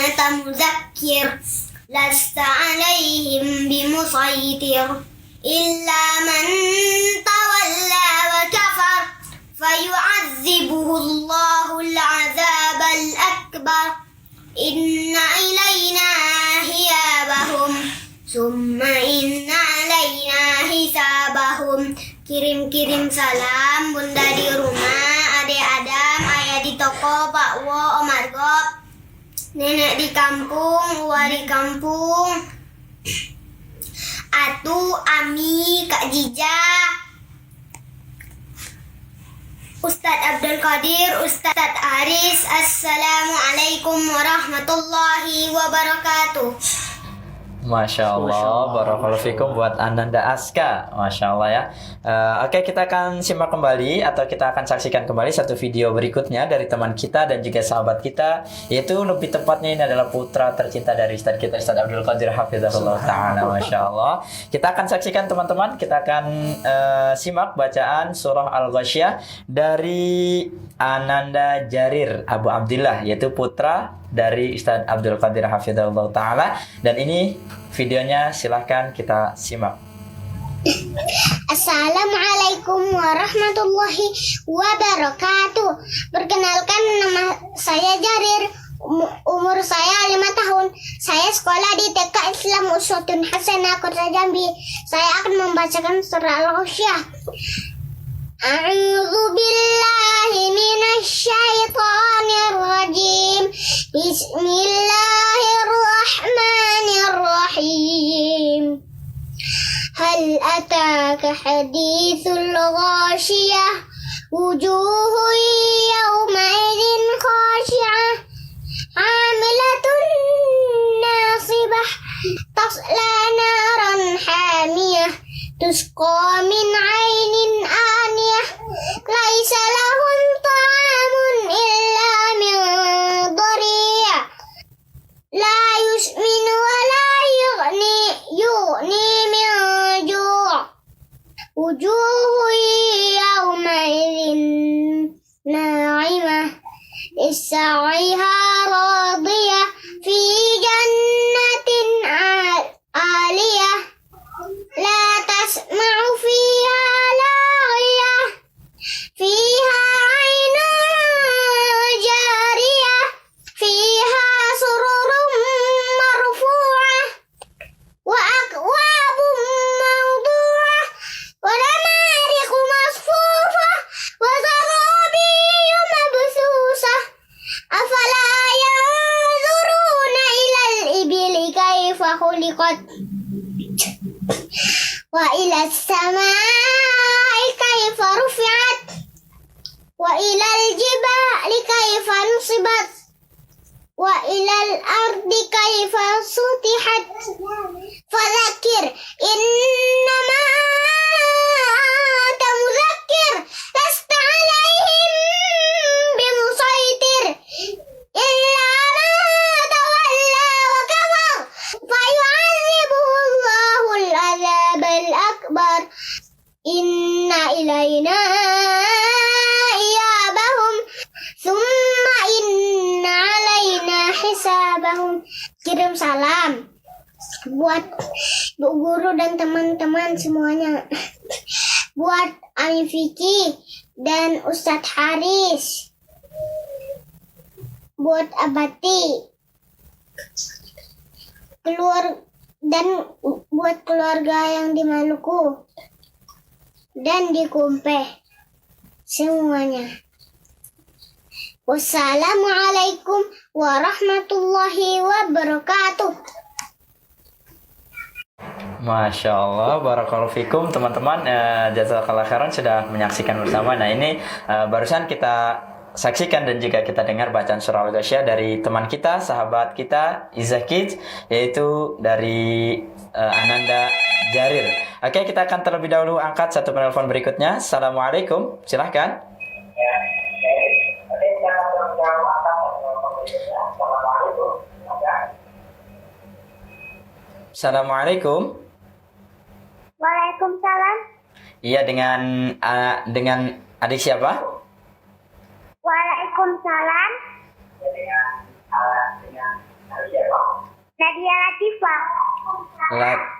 [SPEAKER 12] أنت مذكر لست عليهم بمسيطر إلا من تولى وكفر فيعذبه الله العذاب الأكبر إن إلينا إيابهم ثم إن علينا hisabahum. Kirim-kirim salam bunda di rumah, adek Adam, ayah di toko, Pak Wo, Om Argop, nenek di kampung, Uwa di kampung, Atu, Ami, Kak Jija, Ustadz Abdul Qadir, Ustadz Aris. Assalamualaikum warahmatullahi wabarakatuh.
[SPEAKER 4] Masya Allah, barakallahu fikum buat Ananda Aska, Masya Allah ya. Oke, kita akan simak kembali atau kita akan saksikan kembali satu video berikutnya dari teman kita dan juga sahabat kita, yaitu lebih tepatnya ini adalah putra tercinta dari Ustadz kita, Ustadz Abdul Qadir Hafizahullah Ta'ala, Masya Allah. Kita akan saksikan teman-teman, kita akan simak bacaan surah Al-Ghasyiyah dari Ananda Jarir Abu Abdillah, yaitu putra dari Ustadz Abdul Qadir Hafizahullah Ta'ala. Dan ini videonya, silahkan kita simak.
[SPEAKER 12] Assalamualaikum warahmatullahi wabarakatuh. Perkenalkan, nama saya Jarir. Umur saya 5 tahun. Saya sekolah di TK Islam Uswatun Hasanah Kota Jambi. Saya akan membacakan surah Al-Ghasyiyah. A'udzu billahi minasy syaithanir rajim. Bismillahirrahmanirrahim. Hal ataka hadithul ghashiyah wujuhun yawma'idhin khashi'ah 'amilatun nasibah tasla naran hamiyah tusqa min 'ainin aniyah laisa lahum ta'amun illa min dhari' la yusminu wa la yughni min ju' wujuhun yawma'idhin na'imah lissa'iha radiyah fi jannatin 'aliyah la tasma'u fiha laghiyah fiha 'ainun jariyah fiha sururun marfu'ah wa akwabun mawdu'ah wa namariqu masfufah wa zarabiyyun mabthusah afala yanzuruna ilal ibili kaifa khuliqat wa ilas samai kaifa rufi'at wa ilal jibali kaifa nusibat wa ilal ardi kaifa sutihat fadzakir innama anta muzakkir lasta alaihim bimusaitir illa man tawalla wa kafar fayu'adzibuhu Allahul adzabal akbar inna ilaina iyabahum thumma inna alaina hisabahum. Kirim salam buat Bu Guru dan teman-teman semuanya. Buat Ami Vicky dan Ustadz Haris. Buat Abati. Dan buat keluarga yang di Maluku. Dan di Kumpeh. Semuanya. Wassalamualaikum warahmatullahi wabarakatuh.
[SPEAKER 4] Masya Allah, barakallahu fikum teman-teman. Jazakallah khairan sudah menyaksikan bersama. Nah ini barusan kita saksikan dan juga kita dengar bacaan surah Al-Ghasyiyah dari teman kita, sahabat kita, Izzah Kids, yaitu dari Ananda Jarir. Oke, kita akan terlebih dahulu angkat satu penelpon berikutnya. Assalamualaikum, silahkan. Assalamualaikum.
[SPEAKER 11] Waalaikumsalam.
[SPEAKER 4] Iya, dengan adik siapa?
[SPEAKER 11] Waalaikumsalam. Nadia Latifah.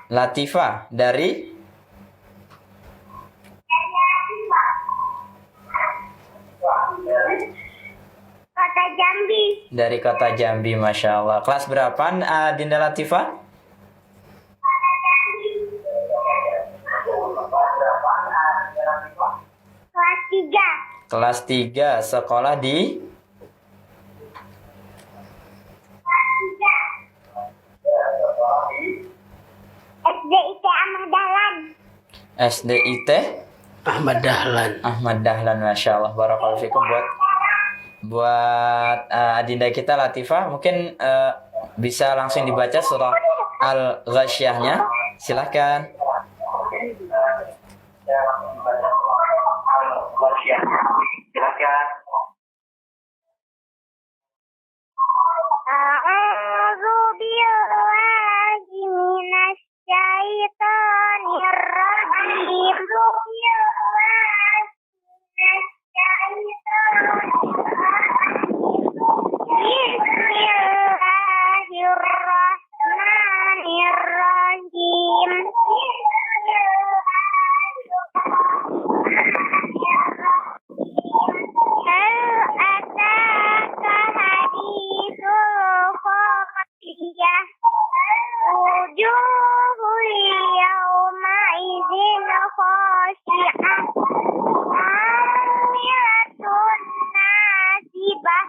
[SPEAKER 4] Latifah dari
[SPEAKER 11] Kota Jambi.
[SPEAKER 4] Dari Kota Jambi, Masya Allah. Kelas berapa Dinda Latifah?
[SPEAKER 11] Kelas 3.
[SPEAKER 4] Kelas 3, sekolah di
[SPEAKER 11] SDIT Ahmad Dahlan.
[SPEAKER 4] SDIT
[SPEAKER 7] Ahmad Dahlan.
[SPEAKER 4] Ahmad Dahlan, Masya Allah. Barakallahu fikum buat adinda kita Latifah. Mungkin bisa langsung dibaca surah Al-Ghasyiyahnya. Silakan.
[SPEAKER 11] A'udzu billahi minasy syaithanir rajim. Bismillahirrahmanirrahim. Hal ataka hadithul khafiyah. Wujuhul yawma idzin khashi'ah. Amilatun nasibah.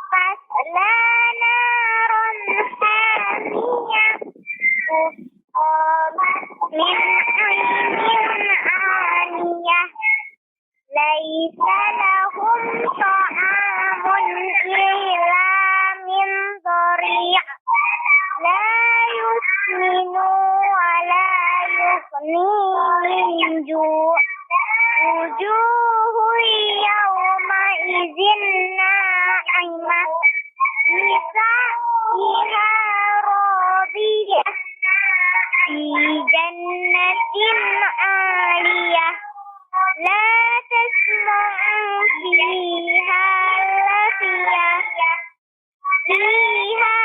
[SPEAKER 11] Tasla naran hamiyah. Min aynin aniyah. Laisa lahum ta'amun illa min dhari'. La yusminu wa la yughni min ju'. Wujuhu yawma idzin na'imah. Nisa'iha radiyah. Fi jannatin 'aliyah. La tasma'u fiha laghiyah. Fiha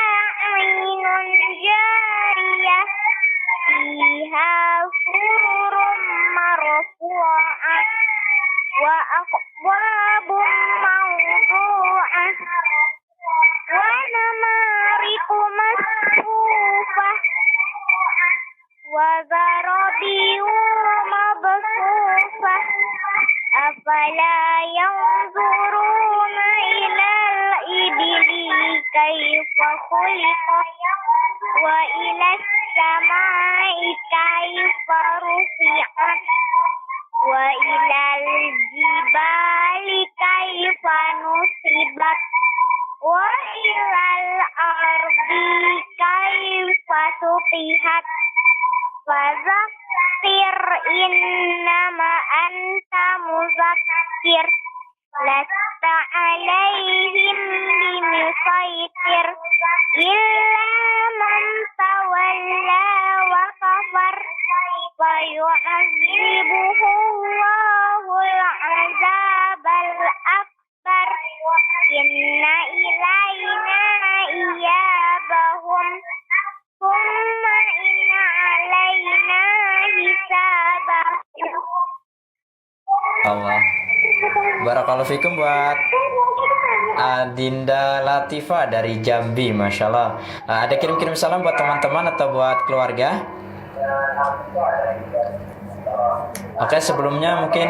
[SPEAKER 11] 'ainun jariyah. Fiha sururun marfu'ah. Wa aqwabun mawdu'ah. Wa namariqu masfufah. Wa zarabiyu mabsufah. Afala yanzuruna ilal ibili kayfa khuliqat. Wa ilas samai kayfa rufi'at. Wa ilal jibali kayfa nusibat. Wa ilal ardi kayfa sutihat. Fazakir innama anta muzakkir. Lasta alaihim bimusaitir. Illa man tawalla wa kafar. Fayu'adzibuhu Allahul
[SPEAKER 4] Allah. Barakallahu fikum buat Adinda Latifa dari Jambi, Masya Allah. Ada kirim-kirim salam buat teman-teman atau buat keluarga? Oke, sebelumnya mungkin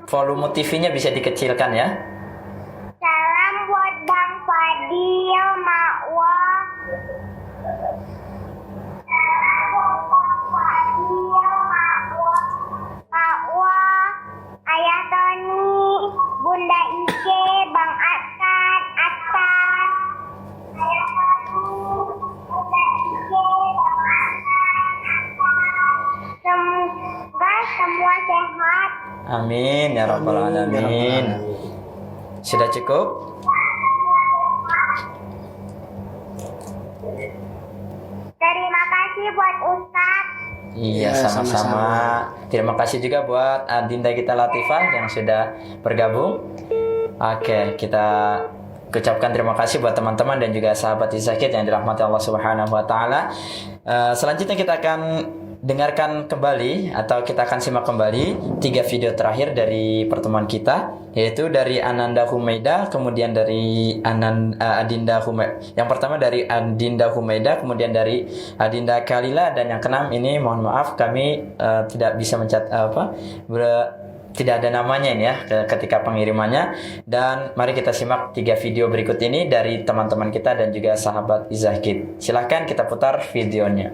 [SPEAKER 4] volume TV-nya bisa dikecilkan ya.
[SPEAKER 11] Salam buat Bang Fadil, Makwa. Makwa, Ayah Tony, Bunda Ike, Bang Atkan, Atkan. Ayah Tony, Bunda Ike, Bang Atkan, Atkan. Semoga semua sehat.
[SPEAKER 4] Amin ya rabbal alamin. Sudah cukup?
[SPEAKER 11] Terima kasih buat Ustadz.
[SPEAKER 4] Iya, sama-sama. Terima kasih juga buat Adinda kita Latifah yang sudah bergabung. Oke, kita ucapkan terima kasih buat teman-teman dan juga sahabat Izakit yang dirahmati Allah Subhanahu wa taala. Selanjutnya kita akan dengarkan kembali atau kita akan simak kembali 3 video terakhir dari pertemuan kita, yaitu dari Ananda Humaida, kemudian dari Adinda Humaida. Yang pertama dari Adinda Humaida, kemudian dari Adinda Kalila, dan yang keenam ini mohon maaf kami tidak bisa tidak ada namanya ini ya ketika pengirimannya. Dan mari kita simak 3 video berikut ini dari teman-teman kita dan juga sahabat Izakit. Silahkan kita putar videonya.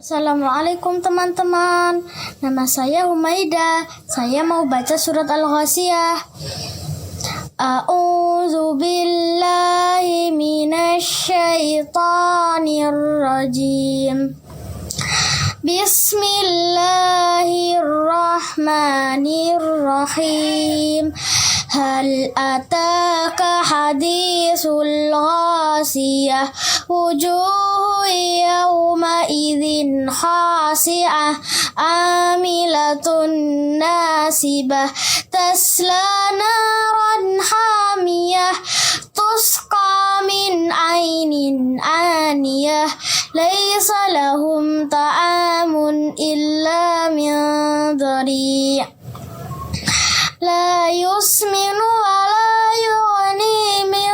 [SPEAKER 13] Assalamualaikum teman-teman. Nama saya Humaida. Saya mau baca surat Al-Ghasyiyah. A'udzu billahi minasyaitonir rajim. Bismillahirrahmanirrahim. Hal ataka hadisul ghasiyah. Wujuhu yawma idzin khasi'ah. Amilatun nasibah. Tasla naran hamiyah. Tusqa min ainin aniyah. Laisa lahum ta'amun illa min dhari'. La yusminu wa la yughni min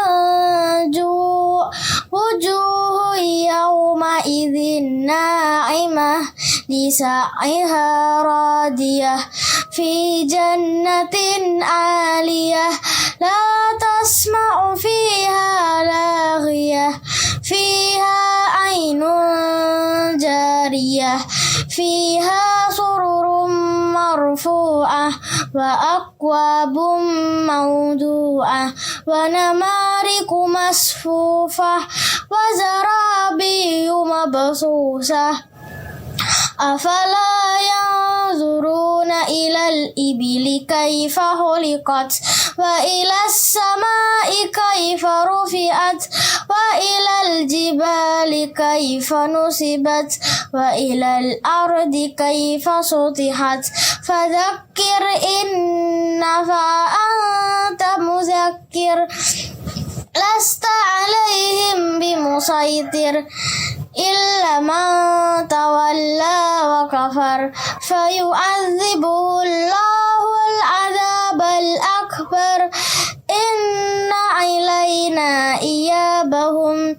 [SPEAKER 13] ju'. Wujuhu yawma idzin na'imah. Lisa'iha radiyah. Fi jannatin aliyah. La tasma'u fiha laghiyah. Fiha ainun jariyah. Fiha sururum marfu'ah. Wa akwabum mawdu'ah. Wa namariku masfufah. Wa zarabiyu mabsusah. Afala yanzuruna ilal ibili kaifa khuliqat wa ilas samai kaifa rufi'at wa ilal jibali kaifa nusibat wa ilal ardi kaifa sutihat. Fadzakkir innafa anta muzakkir lasta alaihim bimusaitir illa man tawalla wa kafar fayu'adzibuhu Allahul adzabal akbar. Inna ilaina iyabahum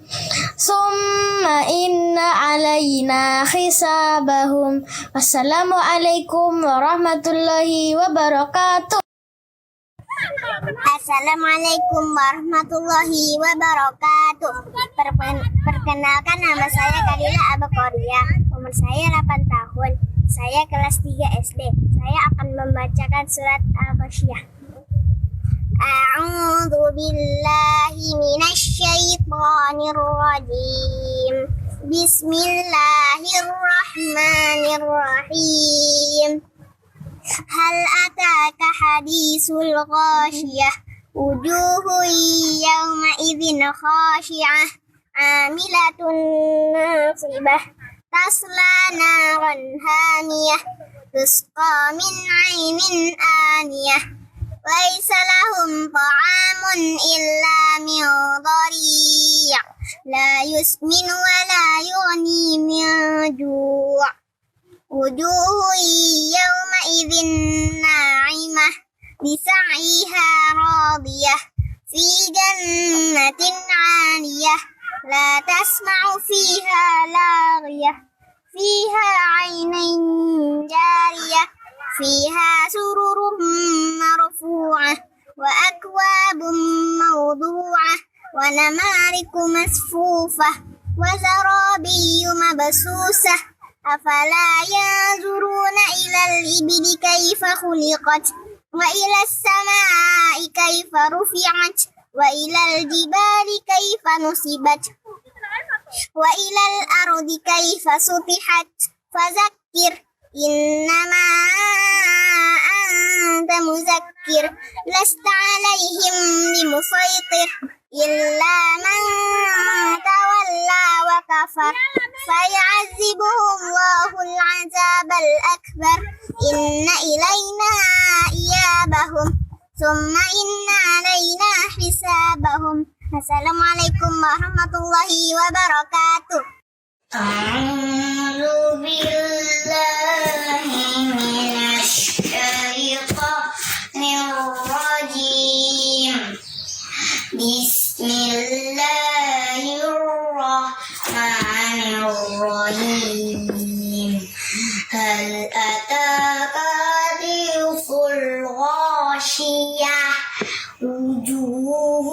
[SPEAKER 13] summa inna alaina hisabahum. Wassalamualaikum warahmatullahi wabarakatuh.
[SPEAKER 12] Assalamualaikum warahmatullahi wabarakatuh. Perkenalkan, nama saya Kalila Abakoria. Umur saya 8 tahun. Saya kelas 3 SD. Saya akan membacakan surat Al-Ghasyiyah. A'udzu billahi minasyaitonir rajim. Bismillahirrahmanirrahim. Hal ataka hadisul ghasyiyah. Wujuhu yawma idzin khashi'ah. Amilatun nasibah. Tasla naran hamiyah. Tusqa min 'ainin aniyah. Laisa lahum ta'amun illa min dhari'. La yusmin wa la yughni min ju'. وجوه يومئذ ناعمة لسعيها راضية في جنة عالية لا تسمع فيها لاغية فيها عين جارية فيها سرر مرفوعة وأكواب موضوعة ونمارق مصفوفة وزرابي مبثوثة أفلا ينظرون إلى الإبل كيف خلقت وإلى السماء كيف رفعت وإلى الجبال كيف نصبت وإلى الأرض كيف سطحت فذكر إنما أنت مذكر لست عليهم بمسيطر إلا من تولى وكفر فيعذبه الله العذاب الأكبر إن إلينا إيابهم ثم إن علينا حسابهم السلام عليكم ورحمة الله وبركاته أعوذ بالله من الشيطان الرجيم بسم الله الرحمن الرحيم هل أتاك حديث الغاشية وجوه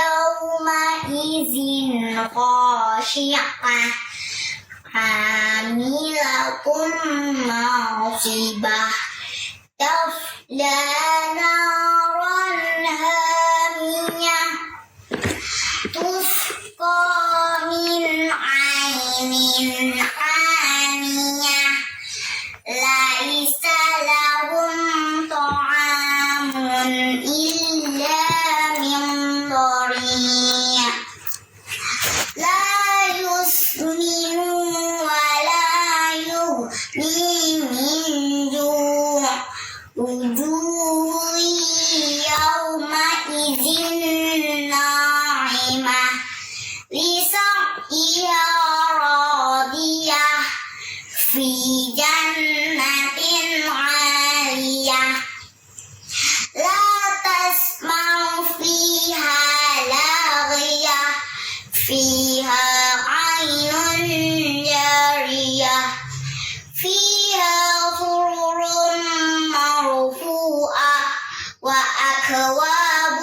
[SPEAKER 12] يومئذ خاشعة عاملة ناصبة تصلى نارا هامية تسقى من عين آنية ليس لهم طعام إلا من ضريع لا يسمن ولا يغني من جوع وجوه يومئذ ناعمة لسعيها راضية في جنة عالية لا تسمع فيها لاغية فيها عين جارية فيها سرر مرفوعة وأكواب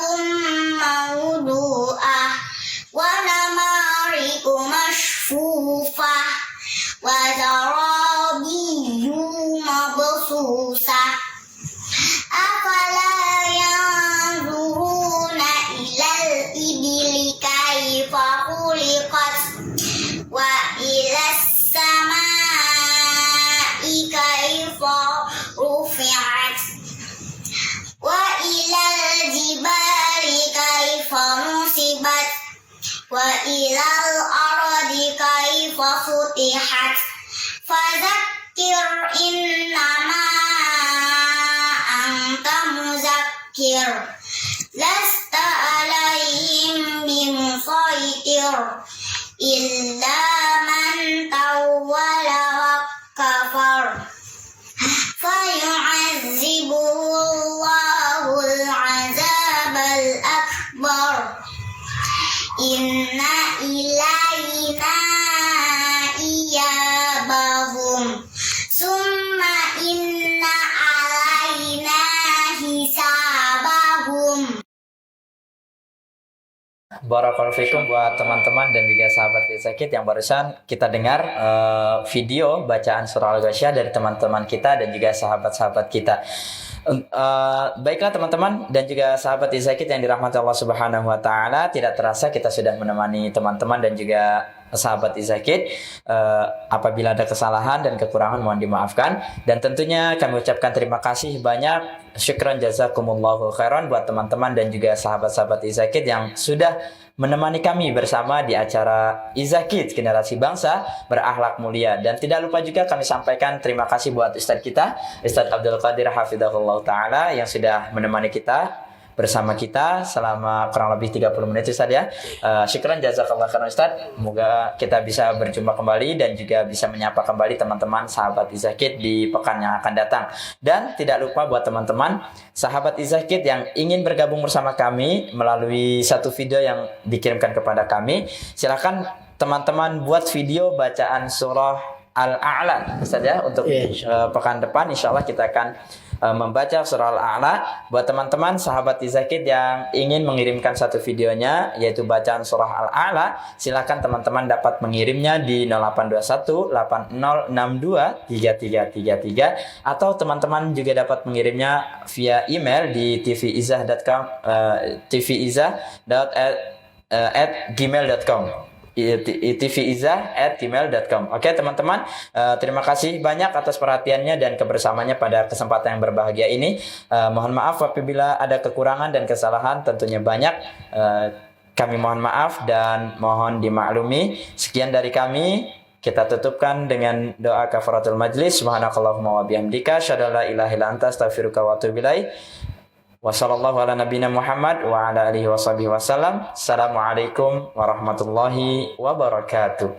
[SPEAKER 12] موضوعة ونمارق مصفوفة وزرابي مبثوثة أفلا ينظرون إلى الإبل كيف خلقت وإلى السماء كيف رفعت وإلى الجبال كيف نصبت وإلى الأرض كيف سطحت فذكر إنما أنت مذكر لست عليهم بمسيطر إلا من تولى وكفر فيعذبه الله العذاب الأكبر إن إلينا إيابهم ثم إن علينا حسابهم.
[SPEAKER 4] Barakallahu fikum buat teman-teman dan juga sahabat Zakit yang barusan kita dengar video bacaan surah Al-Ghasyiyah dari teman-teman kita dan juga sahabat-sahabat kita. Baiklah teman-teman dan juga sahabat Zakit yang dirahmati Allah Subhanahu wa taala, tidak terasa kita sudah menemani teman-teman dan juga sahabat Zakit. Apabila ada kesalahan dan kekurangan mohon dimaafkan, dan tentunya kami ucapkan terima kasih banyak, syukran jazakumullahu khairan buat teman-teman dan juga sahabat-sahabat Zakit yang sudah menemani kami bersama di acara Zakit Generasi Bangsa Berakhlak Mulia. Dan tidak lupa juga kami sampaikan terima kasih buat Ustadz kita, Ustadz Abdul Qadir Hafidhahullah Ta'ala, yang sudah menemani kita bersama kita selama kurang lebih 30 menit Ustaz ya. Syukran jazakallah khairan Ustaz. Semoga kita bisa berjumpa kembali dan juga bisa menyapa kembali teman-teman sahabat Izakid di pekan yang akan datang. Dan tidak lupa buat teman-teman sahabat Izakid yang ingin bergabung bersama kami melalui satu video yang dikirimkan kepada kami, silakan teman-teman buat video bacaan surah Al-A'la Ustaz ya, untuk pekan depan insyaallah kita akan membaca surah Al-A'la. Buat teman-teman sahabat Izakid yang ingin mengirimkan satu videonya yaitu bacaan surah Al-A'la, silakan teman-teman dapat mengirimnya di 0821 8062 3333 atau teman-teman juga dapat mengirimnya via email di tvizah.com tvizah@gmail.com tvizah@gmail.com. Oke teman-teman, terima kasih banyak atas perhatiannya dan kebersamaannya pada kesempatan yang berbahagia ini. Mohon maaf apabila ada kekurangan dan kesalahan, tentunya banyak. Kami mohon maaf dan mohon dimaklumi. Sekian dari kami. Kita tutupkan dengan doa kafaratul majlis. Subhanakallahumma wa bihamdika asyhadu an la ilaha illa anta astaghfiruka wa atubu ilaik. Wa sallallahu ala nabiyina Muhammad wa ala alihi washabihi wasallam. Assalamualaikum warahmatullahi wabarakatuh.